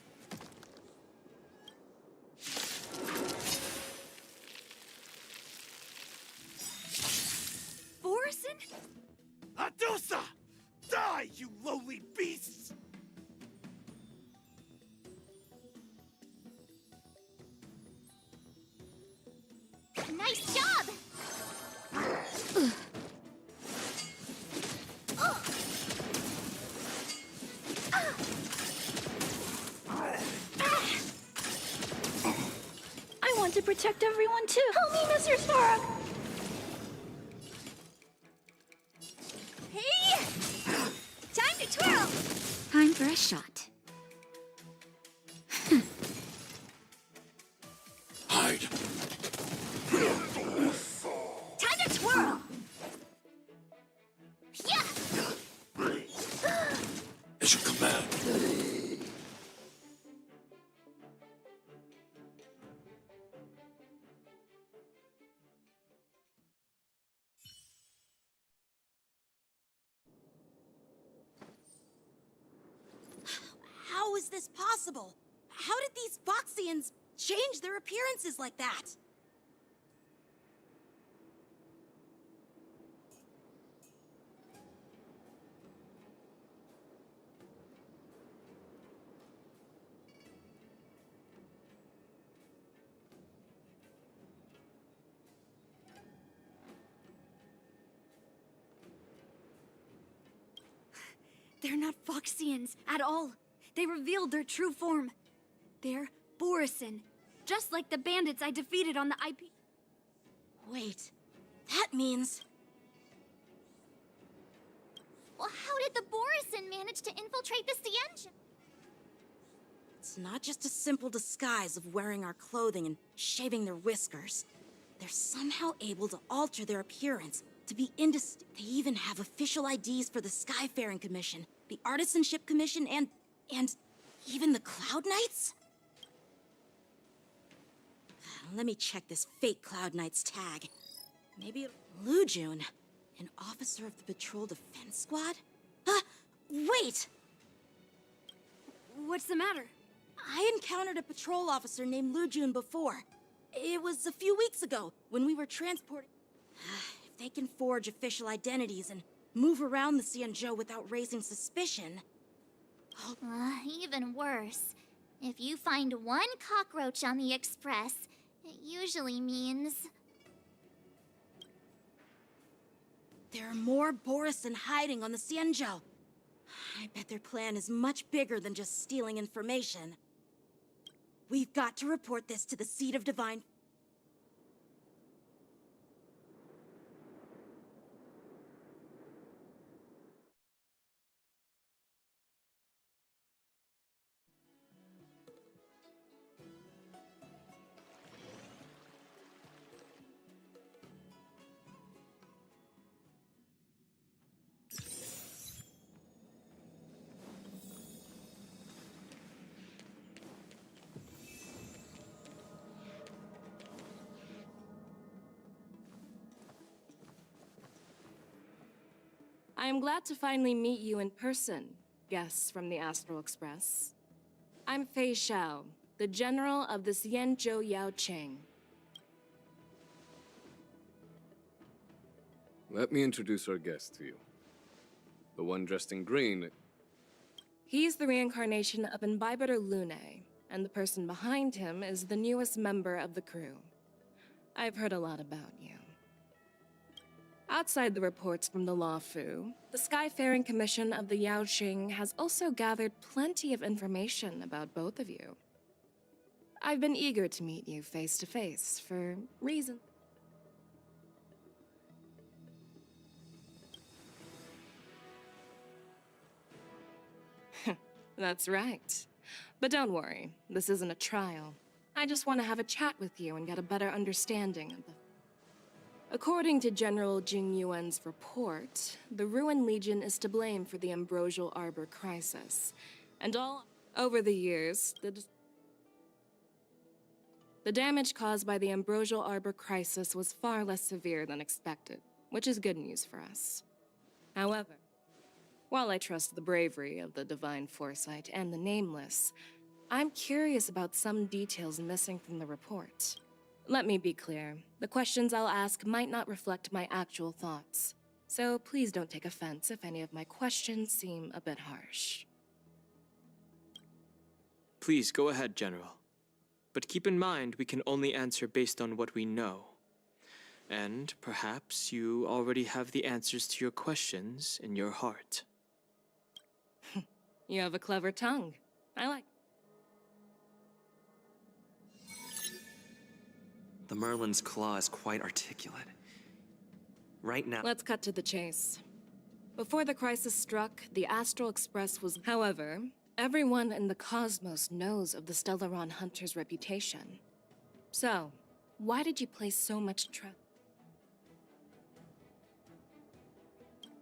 Borison?
Adusa! Die, you lowly beasts!
Nice job!
I want to protect everyone too. Help me, Mr. Spark!
Hey! Time to twirl!
Time for a shot.
Hide.
Time to twirl! Yeah!
As you command.
How is this possible? How did these Foxians change their appearances like that?
They're not Foxians at all. They revealed their true form. They're Borison, just like the bandits I defeated on the IP.
Wait, that means...
Well, how did the Borison manage to infiltrate the Sienja?
It's not just a simple disguise of wearing our clothing and shaving their whiskers. They're somehow able to alter their appearance to be indistinct. They even have official IDs for the Skyfaring Commission, the Artisanship Commission, and even the Cloud Knights? Let me check this fake Cloud Knight's tag. Maybe Lujun, an officer of the Patrol Defense Squad? Wait!
What's the matter?
I encountered a patrol officer named Lujun before. It was a few weeks ago, when we were transporting... If they can forge official identities and move around the Xianzhou without raising suspicion...
Even worse. If you find one cockroach on the Express, it usually means...
There are more Borison hiding on the Xianzhou. I bet their plan is much bigger than just stealing information. We've got to report this to the Seat of Divine...
I am glad to finally meet you in person, guests from the Astral Express. I'm Fei Xiao, the general of the Xianzhou Yaocheng.
Let me introduce our guest to you. The one dressed in green.
He's the reincarnation of Imbibitor Lune, and the person behind him is the newest member of the crew. I've heard a lot about you. Outside the reports from the Law Fu, the Skyfaring Commission of the Yaoqing has also gathered plenty of information about both of you. I've been eager to meet you face to face for reasons. That's right. But don't worry, this isn't a trial. I just want to have a chat with you and get a better understanding of the... According to General Jing Yuan's report, the Ruin Legion is to blame for the Ambrosial Arbor crisis. And all over the years, the damage caused by the Ambrosial Arbor crisis was far less severe than expected, which is good news for us. However, while I trust the bravery of the Divine Foresight and the Nameless, I'm curious about some details missing from the report. Let me be clear, the questions I'll ask might not reflect my actual thoughts, so please don't take offense if any of my questions seem a bit harsh.
Please go ahead, General. But keep in mind we can only answer based on what we know. And perhaps you already have the answers to your questions in your heart.
You have a clever tongue. I like.
The Merlin's claw is quite articulate. Right now...
Let's cut to the chase. Before the crisis struck, the Astral Express was... However, everyone in the cosmos knows of the Stellaron Hunter's reputation. So, why did you place so much trust?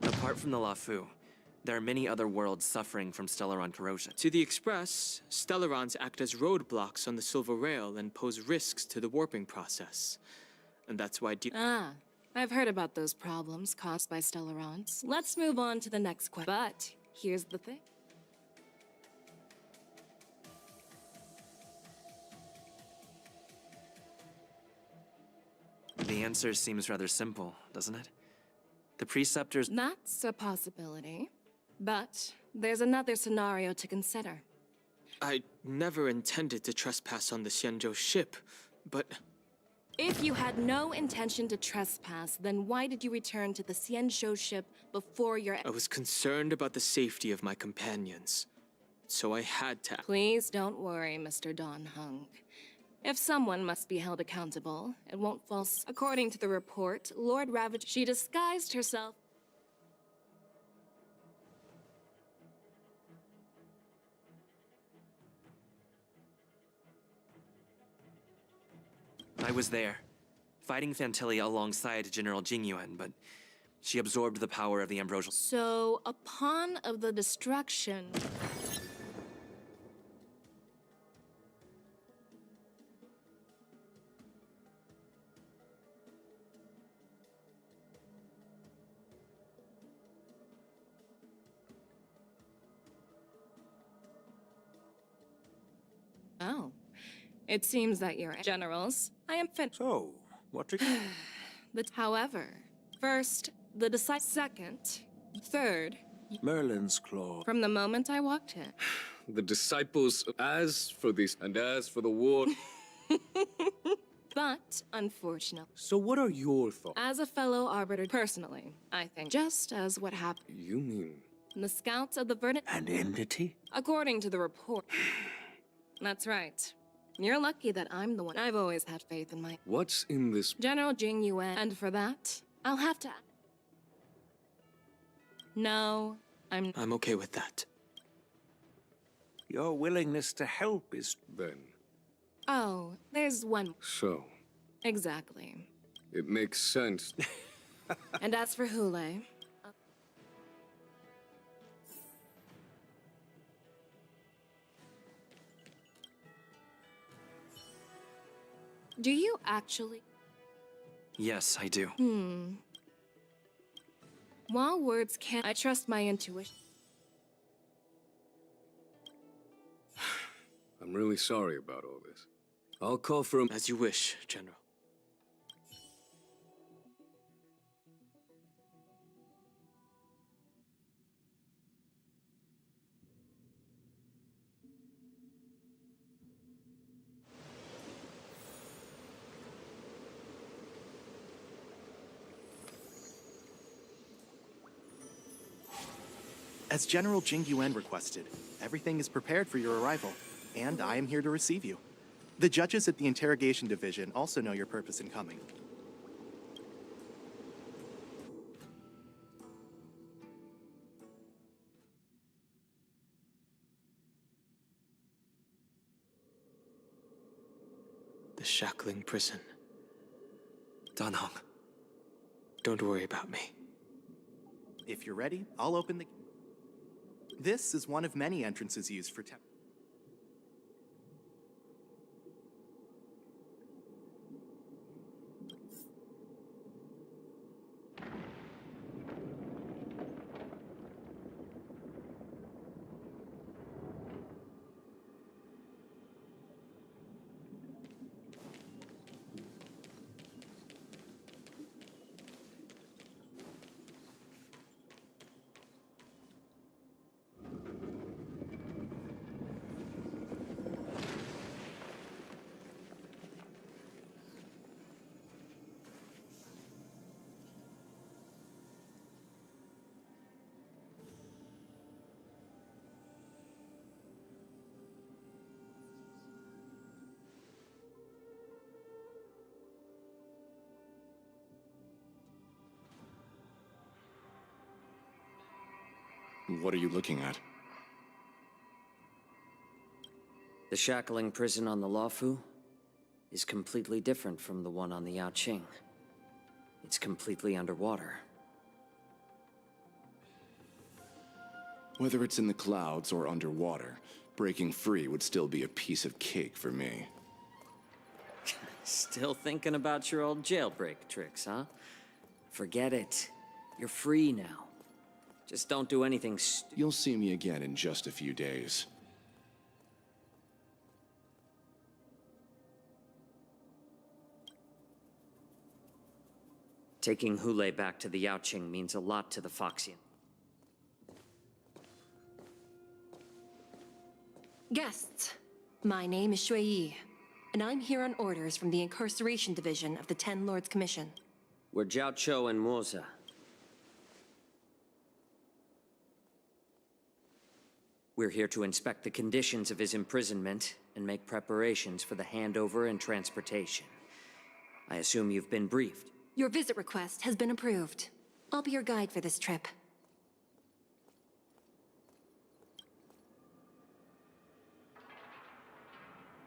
Apart from the Lafu, there are many other worlds suffering from Stellaron corrosion.
To the Express, Stellarons act as roadblocks on the Silver Rail and pose risks to the warping process. And that's why
I've heard about those problems caused by Stellarons. Let's move on to the next question. But here's the thing.
The answer seems rather simple, doesn't it? The Preceptors...
That's a possibility. But there's another scenario to consider.
I never intended to trespass on the Xianzhou ship, but...
If you had no intention to trespass, then why did you return to the Xianzhou ship before your...
I was concerned about the safety of my companions, so I had to...
Please don't worry, Mr. Don Hung. If someone must be held accountable, it won't fall... According to the report, Lord Ravage... She disguised herself...
I was there, fighting Fantilia alongside General Jingyuan, but she absorbed the power of the Ambrosial...
So, upon of the destruction... Oh. It seems that you're generals. I am fin-
So, what do you...
However, first, the second, third...
Merlin's claw.
From the moment I walked in.
The disciples, as for this, and as for the war...
But, unfortunately...
So what are your thoughts?
As a fellow arbiter, personally, I think just as what happened...
You mean...
The scouts of the Verdant...
An entity?
According to the report. That's right. You're lucky that I'm the one. I've always had faith in my...
What's in this...
General Jing Yuan. And for that, I'll have to... No,
I'm okay with that.
Your willingness to help is...
Then...
Oh, there's one...
So...
Exactly.
It makes sense.
And as for Hule... Do you actually...
Yes, I do.
While words can't... I trust my intuition.
I'm really sorry about all this. I'll call for him...
As you wish, General.
As General Jing Yuan requested, everything is prepared for your arrival, and I am here to receive you. The judges at the Interrogation Division also know your purpose in coming.
The shackling prison.
Dan Heng.
Don't worry about me.
If you're ready, I'll open the... This is one of many entrances used for temp...
What are you looking at?
The shackling prison on the Luofu is completely different from the one on the Yaoqing. It's completely underwater.
Whether it's in the clouds or underwater, breaking free would still be a piece of cake for me.
Still thinking about your old jailbreak tricks, huh? Forget it. You're free now. Just don't do anything
You'll see me again in just a few days.
Taking Hule back to the Yaoqing means a lot to the Foxian.
Guests, my name is Shui Yi, and I'm here on orders from the Incarceration Division of the Ten Lords Commission.
We're Jiao Cho and Moza. We're here to inspect the conditions of his imprisonment and make preparations for the handover and transportation. I assume you've been briefed.
Your visit request has been approved. I'll be your guide for this trip.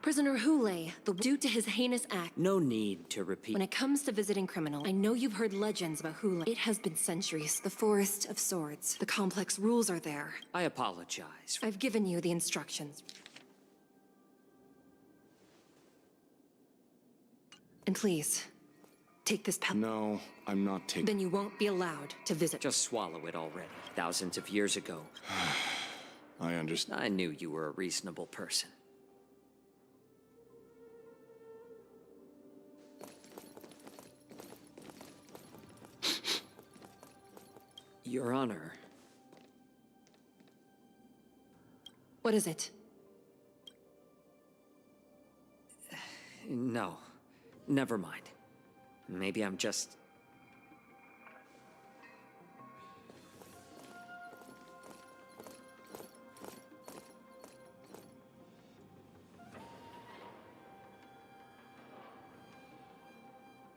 Prisoner Hule, due to his heinous act...
No need to repeat.
When it comes to visiting criminals, I know you've heard legends about Hule. It has been centuries. The Forest of Swords. The complex rules are there.
I apologize.
I've given you the instructions. And please, take this pellet.
No, I'm not taking...
Then you won't be allowed to visit.
Just swallow it already. Thousands of years ago.
I understand.
I knew you were a reasonable person. Your Honor.
What is it?
No. Never mind. Maybe I'm just...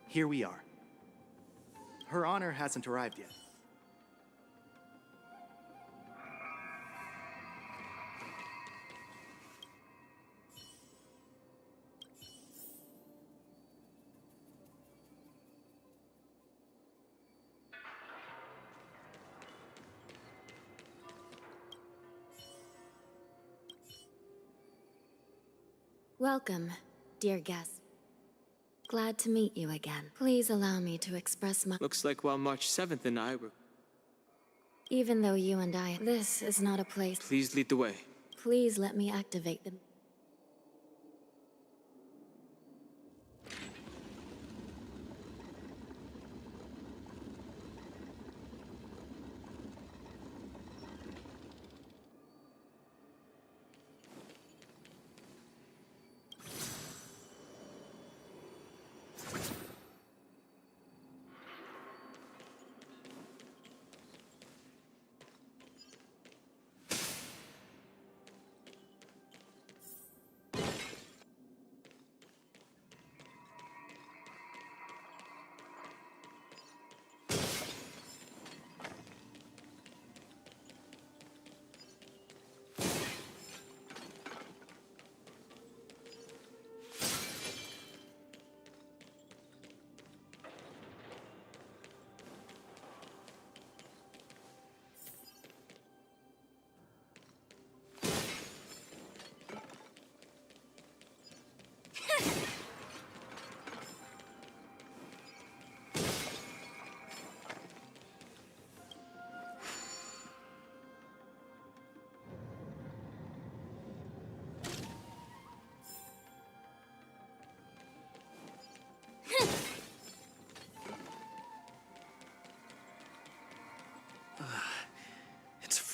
Here we are. Her Honor hasn't arrived yet.
Welcome, dear guest. Glad to meet you again. Please allow me to express my...
Looks like while March 7th and I were...
Even though you and I... This is not a place...
Please lead the way.
Please let me activate them.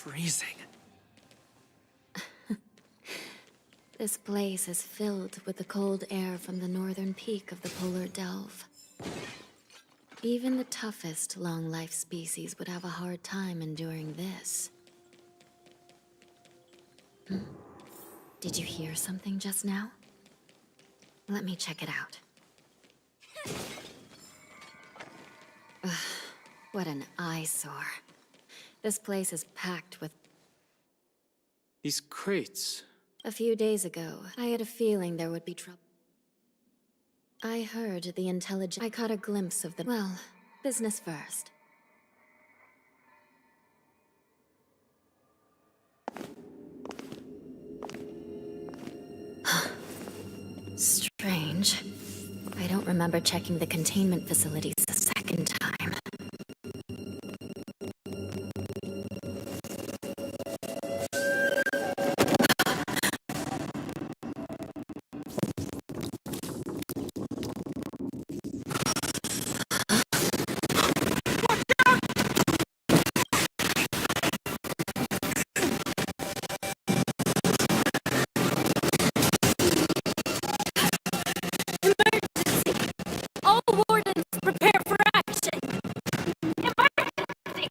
freezing.
This place is filled with the cold air from the northern peak of the polar delve. Even the toughest long-life species would have a hard time enduring this. Did you hear something just now? Let me check it out. Ugh, what an eyesore. This place is packed with...
These crates.
A few days ago, I had a feeling there would be trouble. I heard the intelligence. I caught a glimpse of the... Well, business first. Strange. I don't remember checking the containment facilities a second time.
All wardens, prepare for action! Emergency!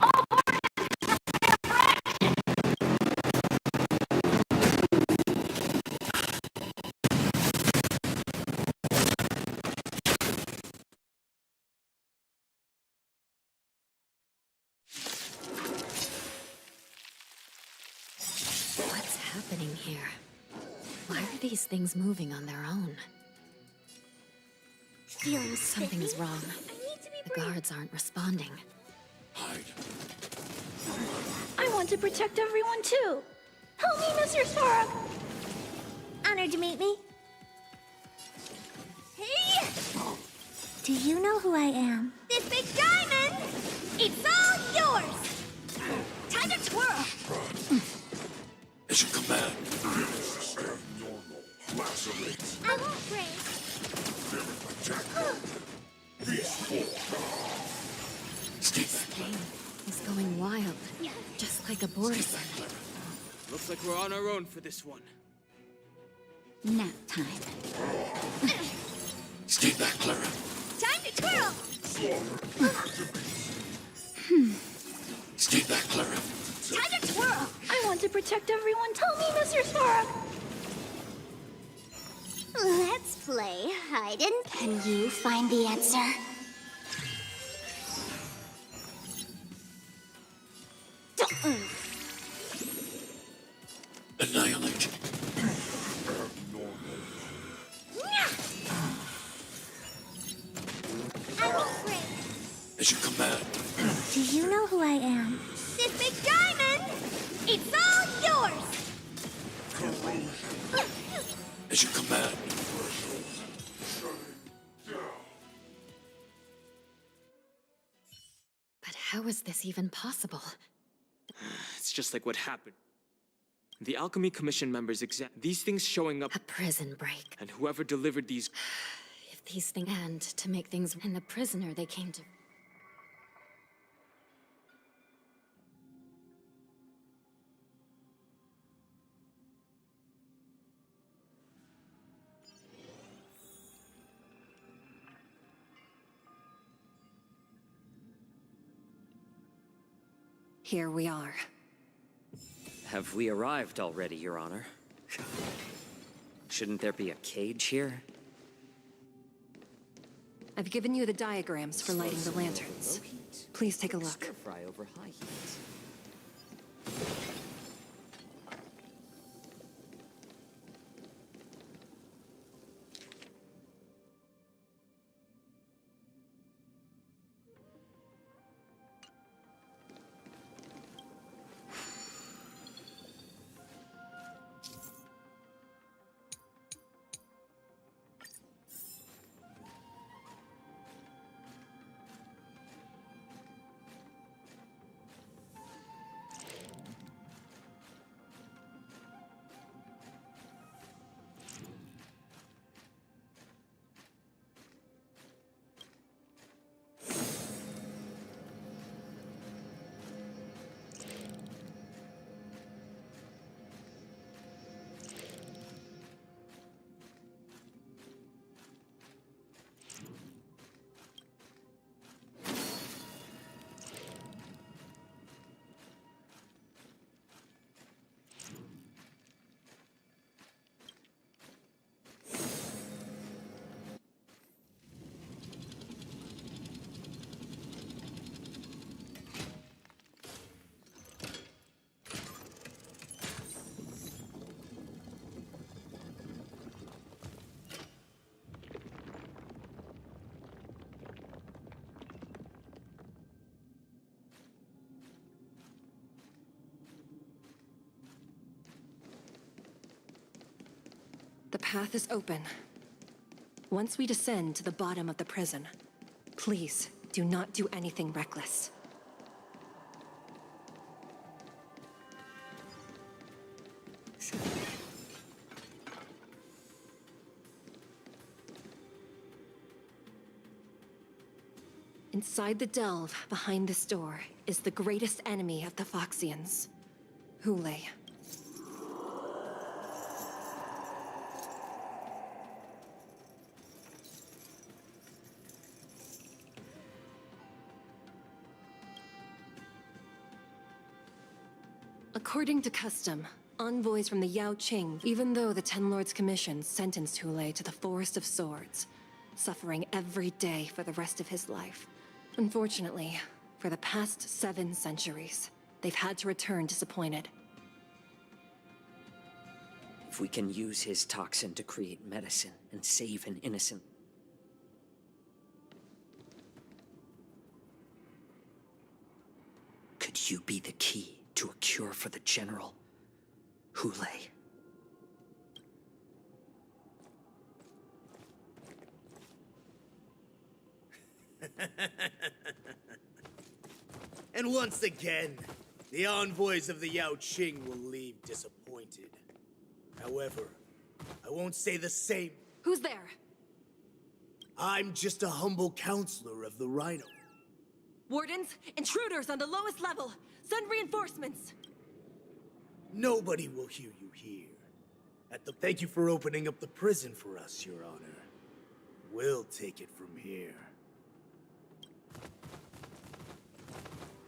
All wardens, prepare for action!
What's happening here? Why are these things moving on their own? Something is wrong. The guards aren't responding.
I want to protect everyone too! Help me, Mr. Sparrow!
Honored to meet me.
Hey!
Do you know who I am?
This big diamond! It's all yours! Time to twirl!
As you command.
I won't break.
This game is going wild. Just like a Boris.
Looks like we're on our own for this one.
Nap time.
Stay back, Clara.
Time to twirl!
Stay back, Clara.
Time to twirl! I want to protect everyone. Tell me, Mr. Sparrow!
Let's play hide and... Can you find the answer?
Annihilate.
I won't break.
As you command.
Do you know who I am?
This big diamond! It's all yours!
As you command.
But how is this even possible?
It's just like what happened. The Alchemy Commission members these things showing up.
A prison break.
And whoever delivered these.
If these things... And to make things... And the prisoner they came to...
Here we are.
Have we arrived already, Your Honor? Shouldn't there be a cage here?
I've given you the diagrams for lighting the lanterns. Please take a look.
Stir-fry over high heat.
The path is open. Once we descend to the bottom of the prison, please do not do anything reckless. Inside the delve, behind this door, is the greatest enemy of the Foxians, Hule. According to custom, envoys from the Yao Qing, even though the Ten Lords Commission sentenced Hule to the Forest of Swords, suffering every day for the rest of his life. Unfortunately, for the past 7 centuries, they've had to return disappointed.
If we can use his toxin to create medicine and save an innocent... Could you be the key to a cure for the General, Hule?
And once again, the envoys of the Yao Qing will leave disappointed. However, I won't say the same.
Who's there?
I'm just a humble counselor of the Rhino.
Wardens, intruders on the lowest level! Send reinforcements!
Nobody will hear you here. Thank you for opening up the prison for us, Your Honor. We'll take it from here.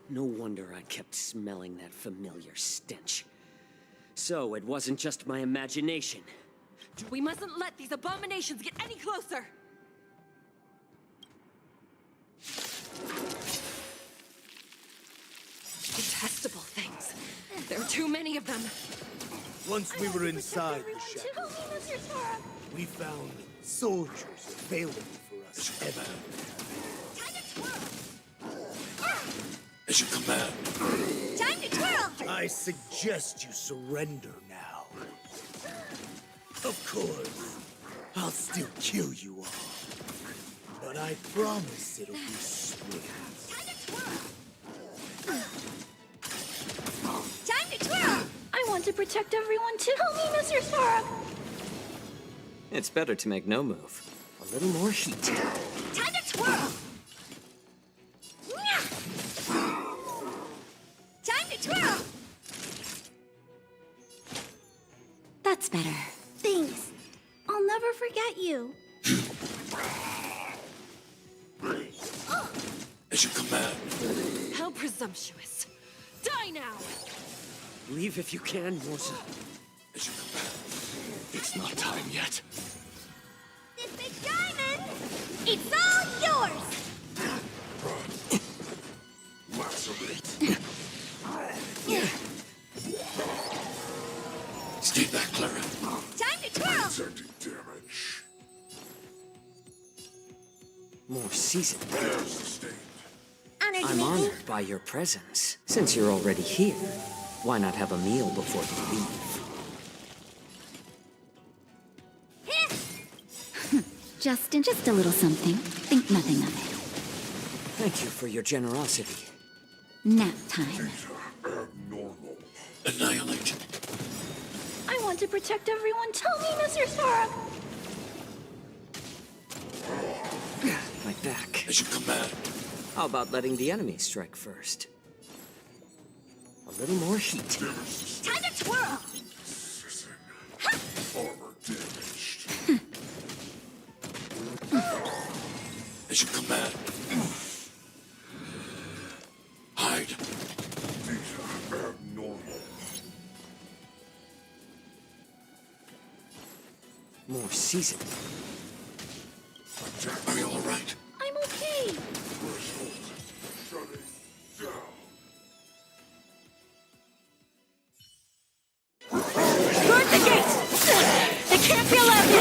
No wonder I kept smelling that familiar stench. So it wasn't just my imagination.
We mustn't let these abominations get any closer! Detestable things. There are too many of them.
Once we were inside the shadow, we found soldiers available for us everywhere.
As you command.
Time to twirl!
I suggest you surrender now. Of course, I'll still kill you all. But I promise it'll be swift.
Time to twirl! I want to protect everyone too. Help me, Mr. Sora!
It's better to make no move. A little more heat.
Time to twirl! Time to twirl! That's better. Thanks. I'll never forget you.
As you command.
How presumptuous. Die now!
Leave if you can, Morsa.
As you command. It's not time yet.
This big diamond! It's all yours!
Lacerate. Stay back, Clara.
Time to twirl!
Sending damage.
More seasoned.
Sustained.
Honored
I'm
to meet you.
honored by your presence. Since you're already here, why not have a meal before you leave?
Just a little something. Think nothing of it.
Thank you for your generosity.
Nap time.
Abnormal. Annihilate.
I want to protect everyone. Tell me, Mr. Sora!
My back.
As you command.
How about letting the enemy strike first? A little more heat.
Time to twirl!
Armor damaged. As you command. Hide. Data abnormal.
More seasoned.
Are you all right?
I'm okay.
Threshold shutting down.
Guard the gate! They can't be allowed in!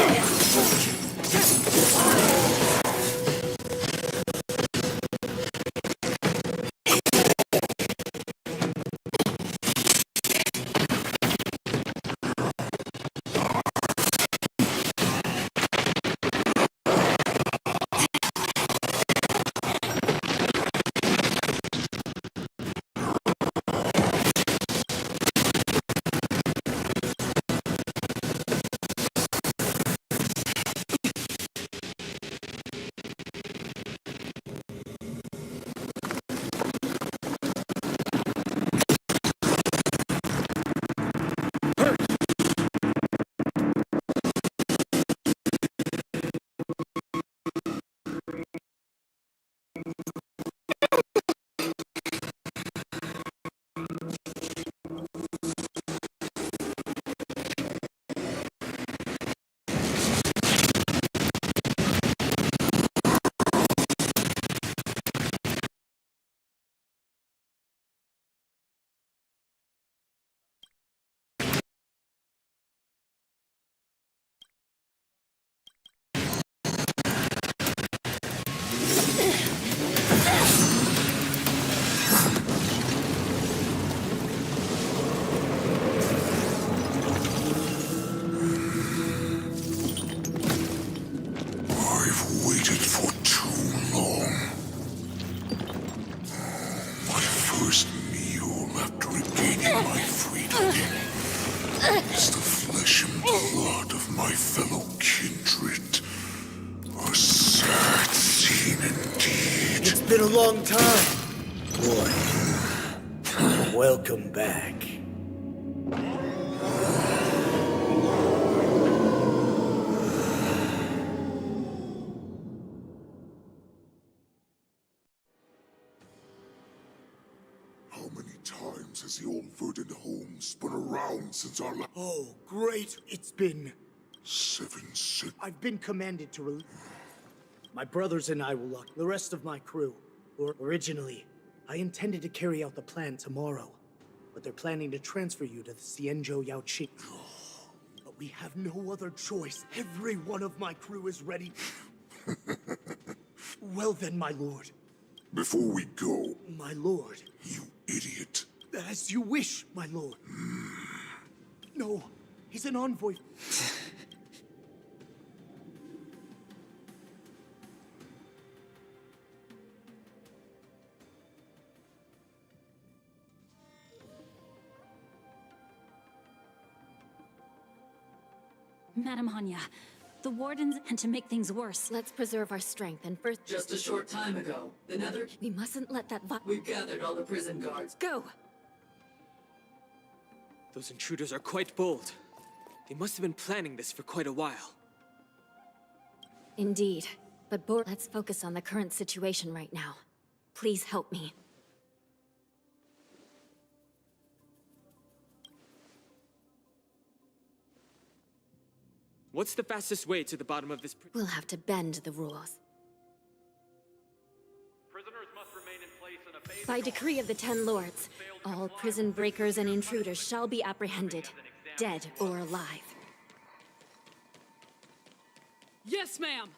first meal after regaining my freedom is the flesh and blood of my fellow kindred. A sad scene indeed.
It's been a long time, boy. Welcome back.
How many times has the old verdant home spun around since our last...
Oh, great. It's been...
7 6...
I've been commanded to My brothers and I will lock the rest of my crew. Originally, I intended to carry out the plan tomorrow, but they're planning to transfer you to the Xianzhou Yaoqing. But we have no other choice. Every one of my crew is ready. Well then, my lord.
Before we go...
My lord.
You idiot.
As you wish, my lord. No, he's an envoy.
Madam Hanya, the wardens, and to make things worse.
Let's preserve our strength and first...
Just a short time ago, the Nether...
We mustn't let that
We've gathered all the prison guards.
Go!
Those intruders are quite bold. They must have been planning this for quite a while.
Indeed. But let's focus on the current situation right now. Please help me.
What's the fastest way to the bottom of this
We'll have to bend the rules.
Prisoners must remain in place in a phase...
By decree of the 10 Lords, all prison breakers and intruders shall be apprehended, dead or alive.
Yes, ma'am!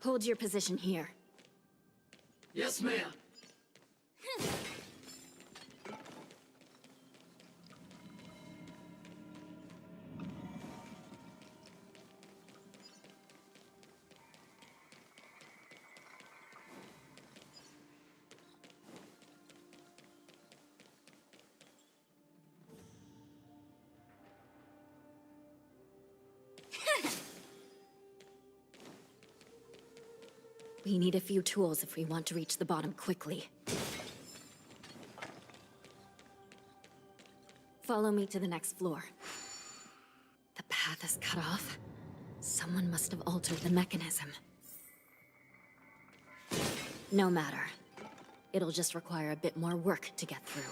Hold your position here.
Yes, ma'am.
We need a few tools if we want to reach the bottom quickly. Follow me to the next floor. The path is cut off. Someone must have altered the mechanism. No matter. It'll just require a bit more work to get through.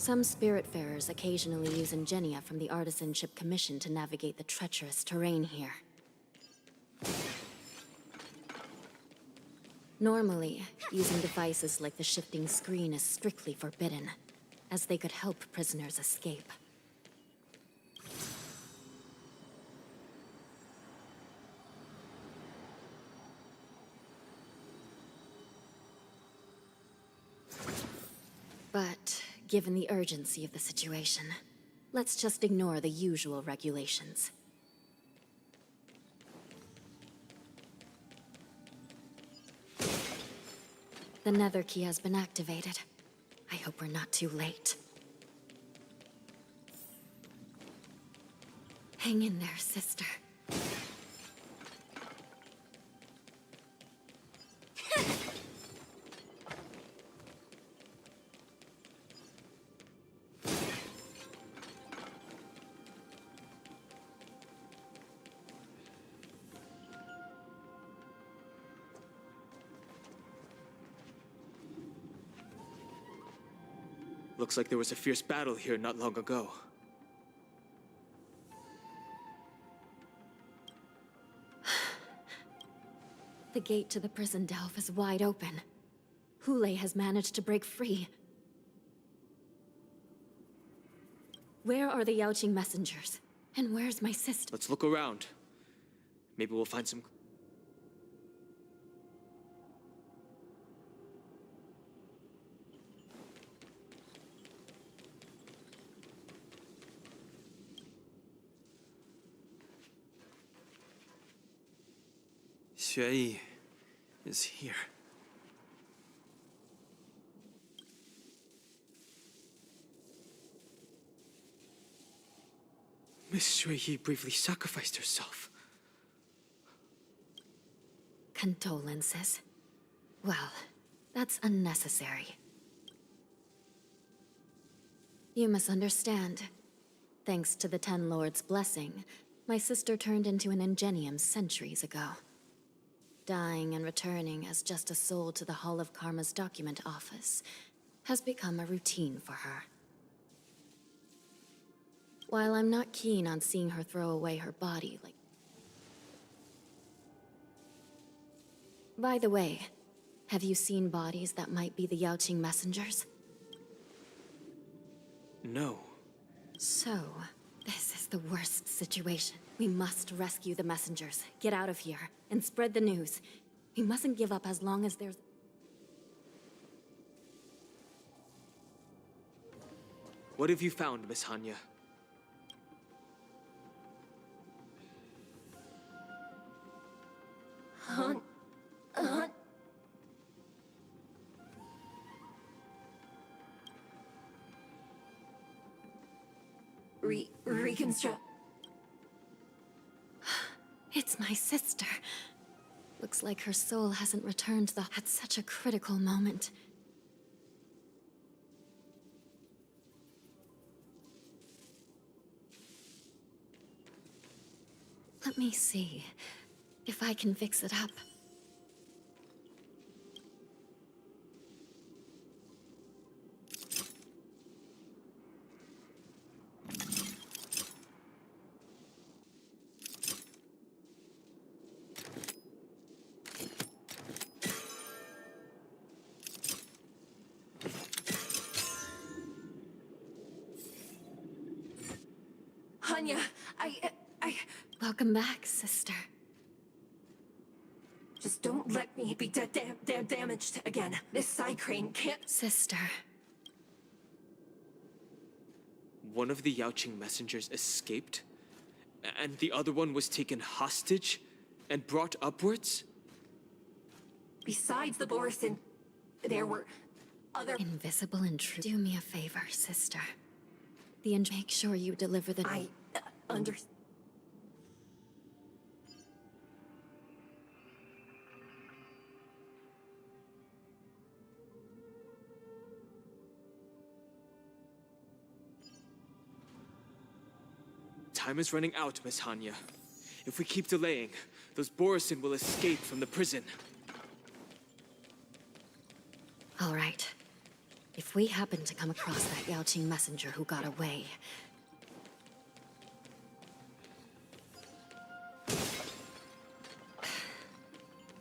Some Spiritfarers occasionally use ingenia from the Artisanship Commission to navigate the treacherous terrain here. Normally, using devices like the shifting screen is strictly forbidden, as they could help prisoners escape. But given the urgency of the situation, let's just ignore the usual regulations. The Nether Key has been activated. I hope we're not too late. Hang in there, sister.
Looks like there was a fierce battle here not long ago.
The gate to the prison delve is wide open. Hule has managed to break free. Where are the Yaoqing messengers? And where's my sister?
Let's look around. Maybe we'll find some...
Xueyi is here.
Miss Xueyi briefly sacrificed herself.
Condolences. Well, that's unnecessary. You must understand. Thanks to the Ten Lords' blessing, my sister turned into an ingenium centuries ago. Dying and returning as just a soul to the Hall of Karma's document office has become a routine for her. While I'm not keen on seeing her throw away her body like... By the way, have you seen bodies that might be the Yaoqing messengers?
No.
So, this is the worst situation. We must rescue the messengers, get out of here, and spread the news. We mustn't give up as long as there's...
What have you found, Miss Hanya?
Reconstruct. It's my sister. Looks like her soul hasn't returned at such a critical moment. Let me see if I can fix it up.
Hanya,
Welcome back, sister.
Just don't let me be damaged again. This side crane can't...
Sister.
One of the Yaoqing messengers escaped, and the other one was taken hostage and brought upwards?
Besides the Borisin, there were other...
Invisible intruder. Do me a favor, sister. Make sure you deliver the...
I understand.
Time is running out, Miss Hanya. If we keep delaying, those Borisin will escape from the prison.
All right. If we happen to come across that Yaoqing messenger who got away...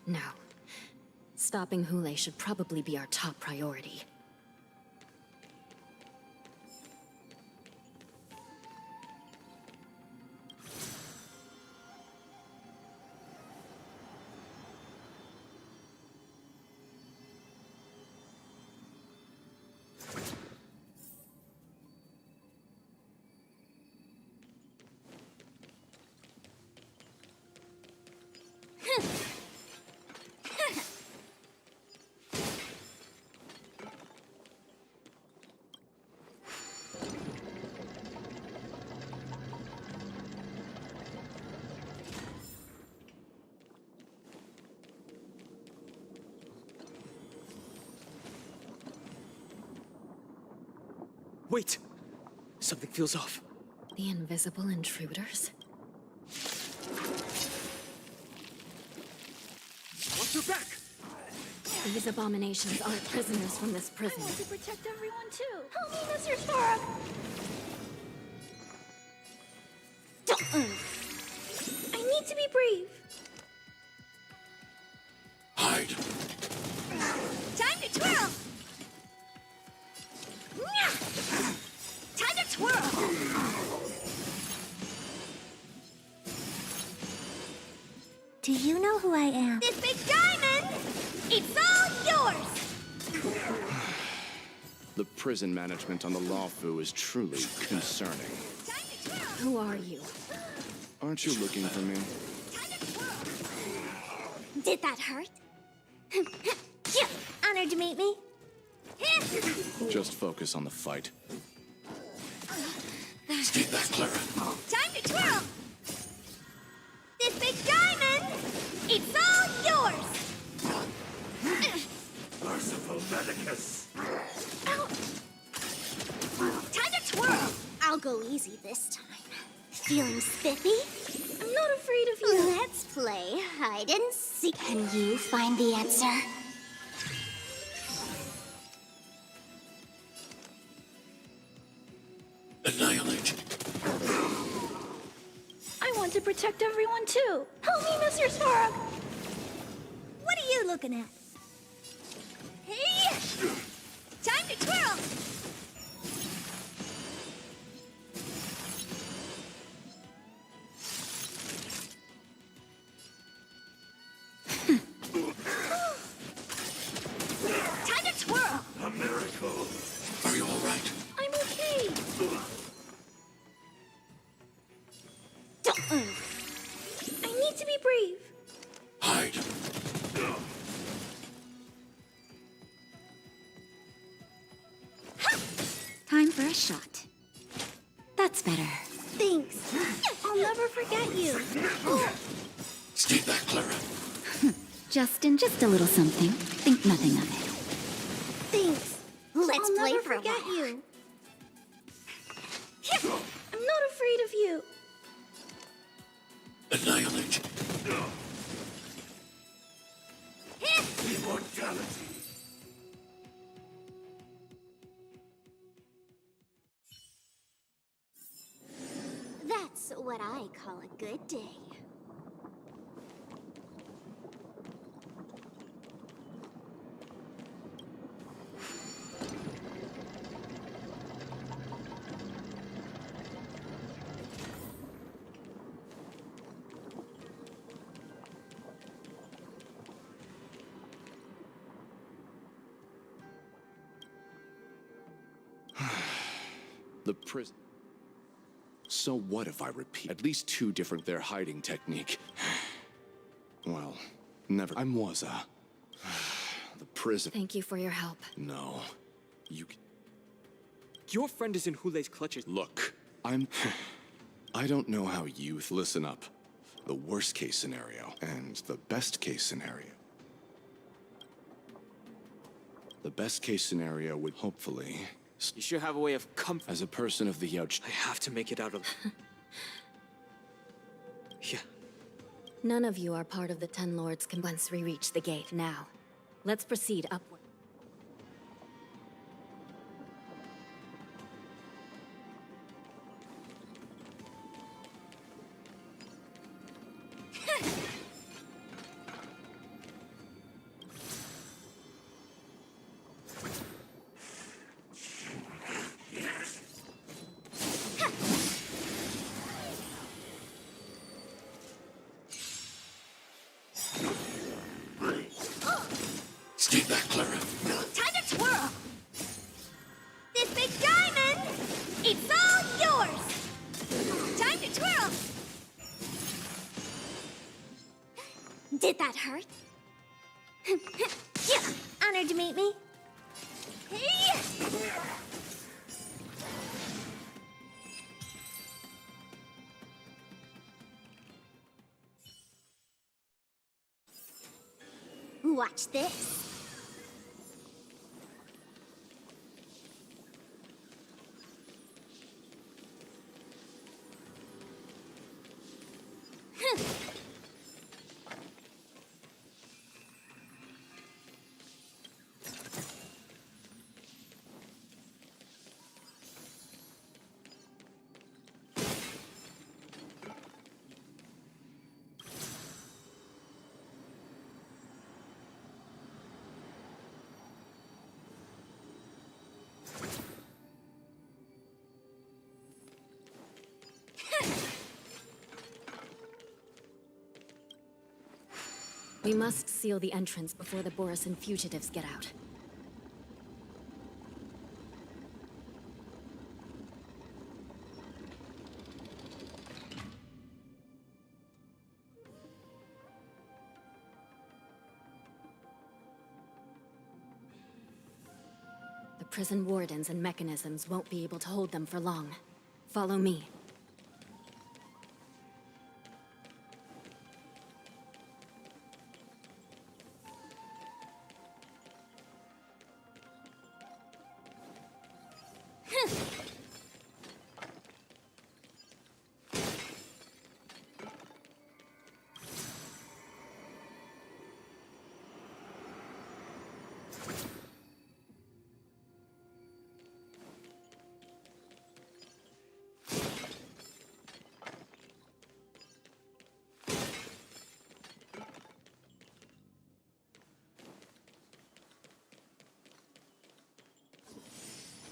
No. Stopping Hule should probably be our top priority.
Wait! Something feels off.
The invisible intruders?
Watch your back!
These abominations aren't prisoners from this prison.
I want to protect everyone too. Help me, Mr. Sora. I need to be brave.
Hide.
Time to twirl. Time to twirl. Do you know who I am? This big diamond! It's all yours!
The prison management on the Lawfu is truly concerning.
Who are you?
Aren't you looking for me?
Did that hurt? Honored to meet me.
Just focus on the fight.
Take that, Clara.
Time to twirl! This big diamond! It's all yours!
Merciful Medicus.
Ow! Time to twirl! I'll go easy this time. Feeling spiffy? I'm not afraid of you. Let's play hide and seek. Can you find the answer?
Annihilate.
I want to protect everyone too. Help me, Mr. Sora. What are you looking at? Hey! Time to twirl! Time to twirl!
A miracle. Are you all right?
I'm okay. I need to be brave.
Hide.
Time for a shot. That's better. Thanks. I'll never forget you.
Take that, Clara.
Just a little something. Think nothing of it. Thanks. Let's play for a while. You. I'm not afraid of you.
Annihilate. Immortality.
That's what I call a good day.
The prison. So what if I repeat? At least two different their hiding technique. Well, never. I'm Waza. The prison.
Thank you for your help.
No. You.
Your friend is in Hulei's clutches.
Look, I don't know how youth listen up. The worst case scenario and the best case scenario. The best case scenario would hopefully.
You sure have a way of comfort.
As a person of the Youch.
I have to make it out of. Yeah.
None of you are part of the Ten Lords once we reach the gate now. Let's proceed upward.
Take that, Clara.
Time to twirl! This big diamond! It's all yours! Time to twirl! Did that hurt? Honored to meet me. Hey! Watch this.
We must seal the entrance before the Borisin fugitives get out. The prison wardens and mechanisms won't be able to hold them for long. Follow me.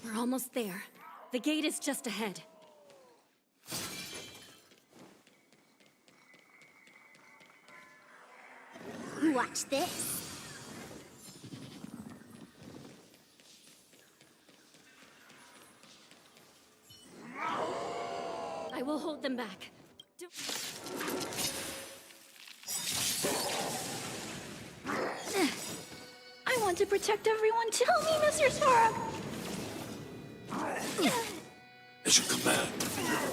We're almost there. The gate is just ahead.
Watch this.
I will hold them back.
I want to protect everyone. Tell me, Mr. Sora.
As you command.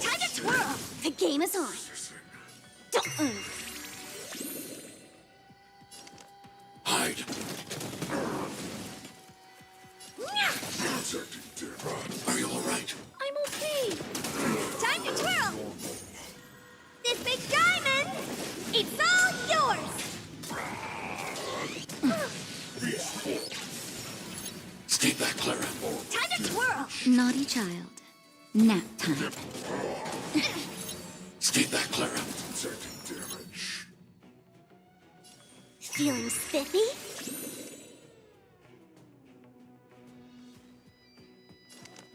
Time to twirl. The game is on.
Hide. Are you all right?
I'm okay. Time to twirl. This big diamond, it's all yours.
Stay back, Clara.
Time to twirl.
Naughty child. Nap time.
Stay back, Clara. Damage.
Feeling spiffy?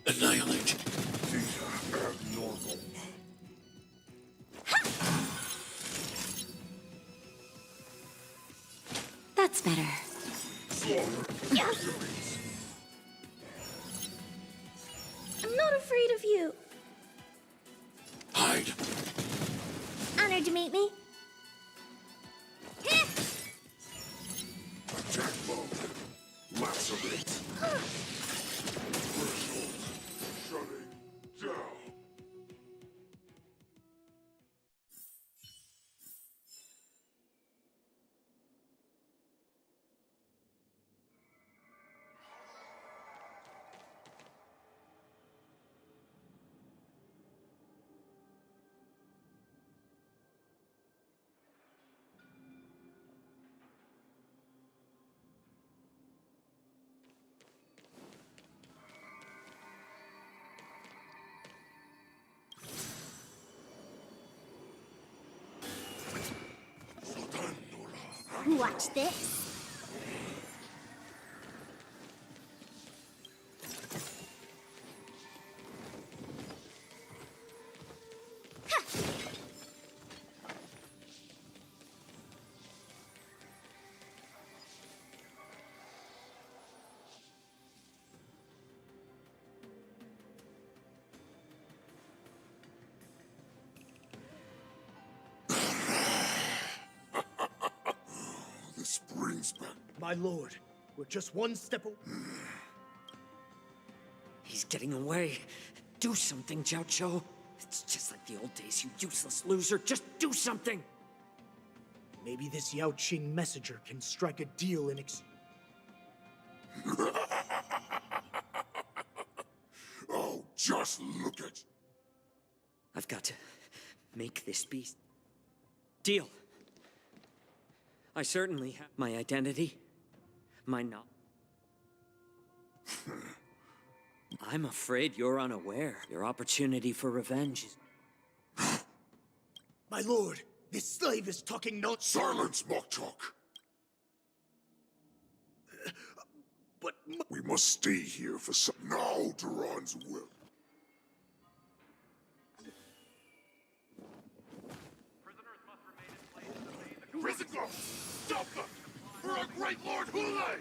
Annihilate. These are abnormal.
That's better.
I'm not afraid of you.
Hide.
Honored to meet me.
Attack mode. Lacerate. Threshold. Shutting down.
Watch this.
This brings back.
My lord, we're just one step away.
He's getting away. Do something, Jiao. It's just like the old days, you useless loser. Just do something!
Maybe this Yao Qing messenger can strike a deal in
Oh, just look at.
I've got to make this beast. Deal. I certainly have my identity. My knowledge. I'm afraid you're unaware. Your opportunity for revenge is...
My lord, this slave is talking no—
Silence, mock talk.
But
we must stay here for some. Now, Duran's will. Prisoners must remain in place to obey the. Stop them! For our great Lord Hule!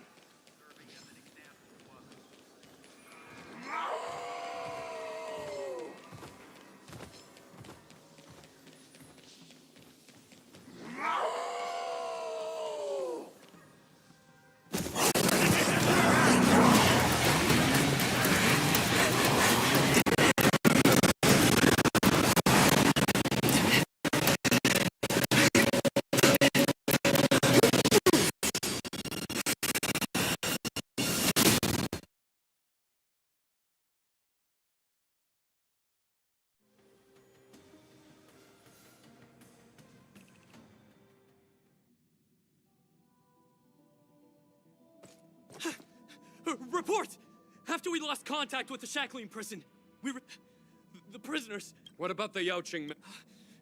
Report! After we lost contact with the Shackling prison, the prisoners...
What about the Yaoqing?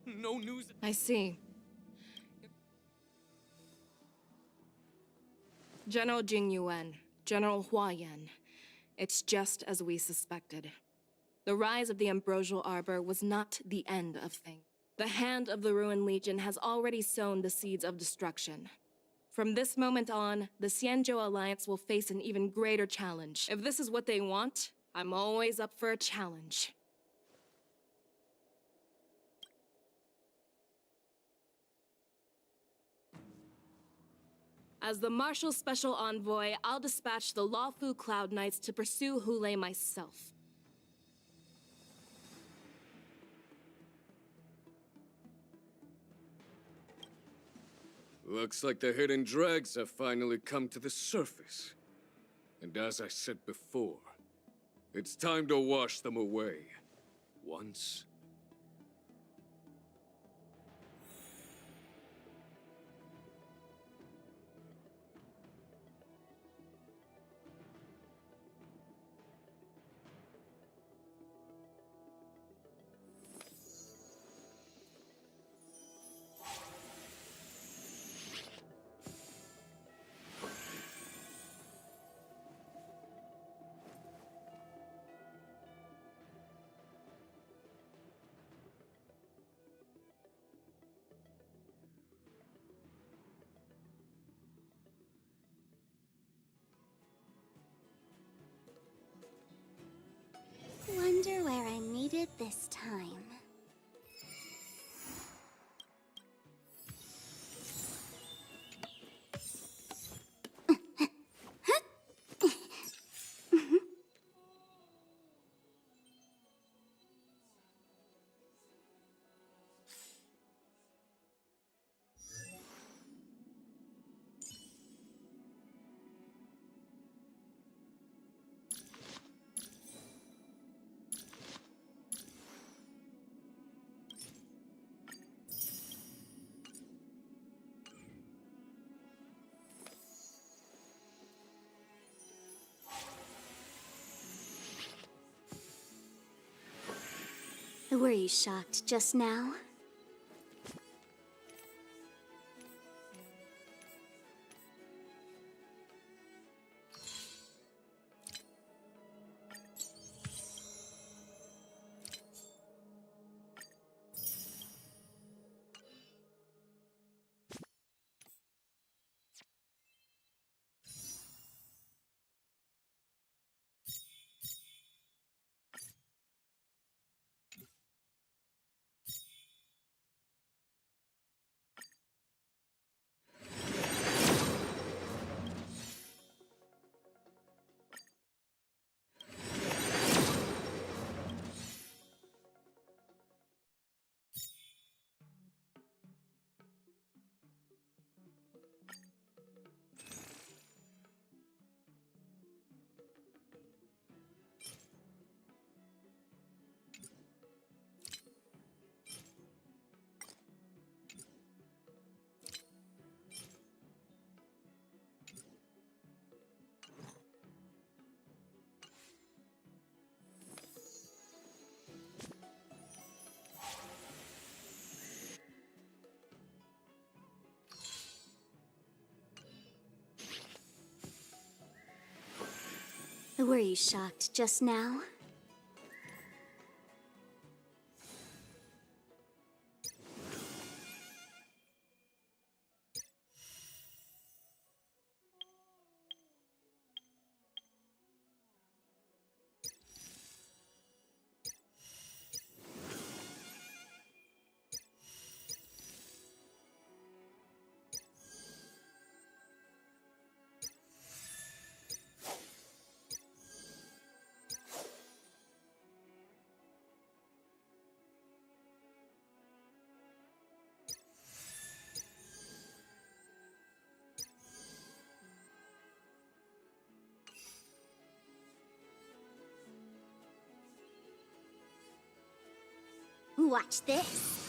No news...
I see. General Jing Yuan, General Hua Yan. It's just as we suspected. The rise of the Ambrosial Arbor was not the end of things. The hand of the Ruined Legion has already sown the seeds of destruction. From this moment on, the Xianzhou Alliance will face an even greater challenge. If this is what they want, I'm always up for a challenge. As the Marshal Special Envoy, I'll dispatch the Lawfu Cloud Knights to pursue Hule myself.
Looks like the hidden dregs have finally come to the surface. And as I said before, it's time to wash them away. Once
Wonder where I need it this time. Were you shocked just now? Were you shocked just now? Watch this.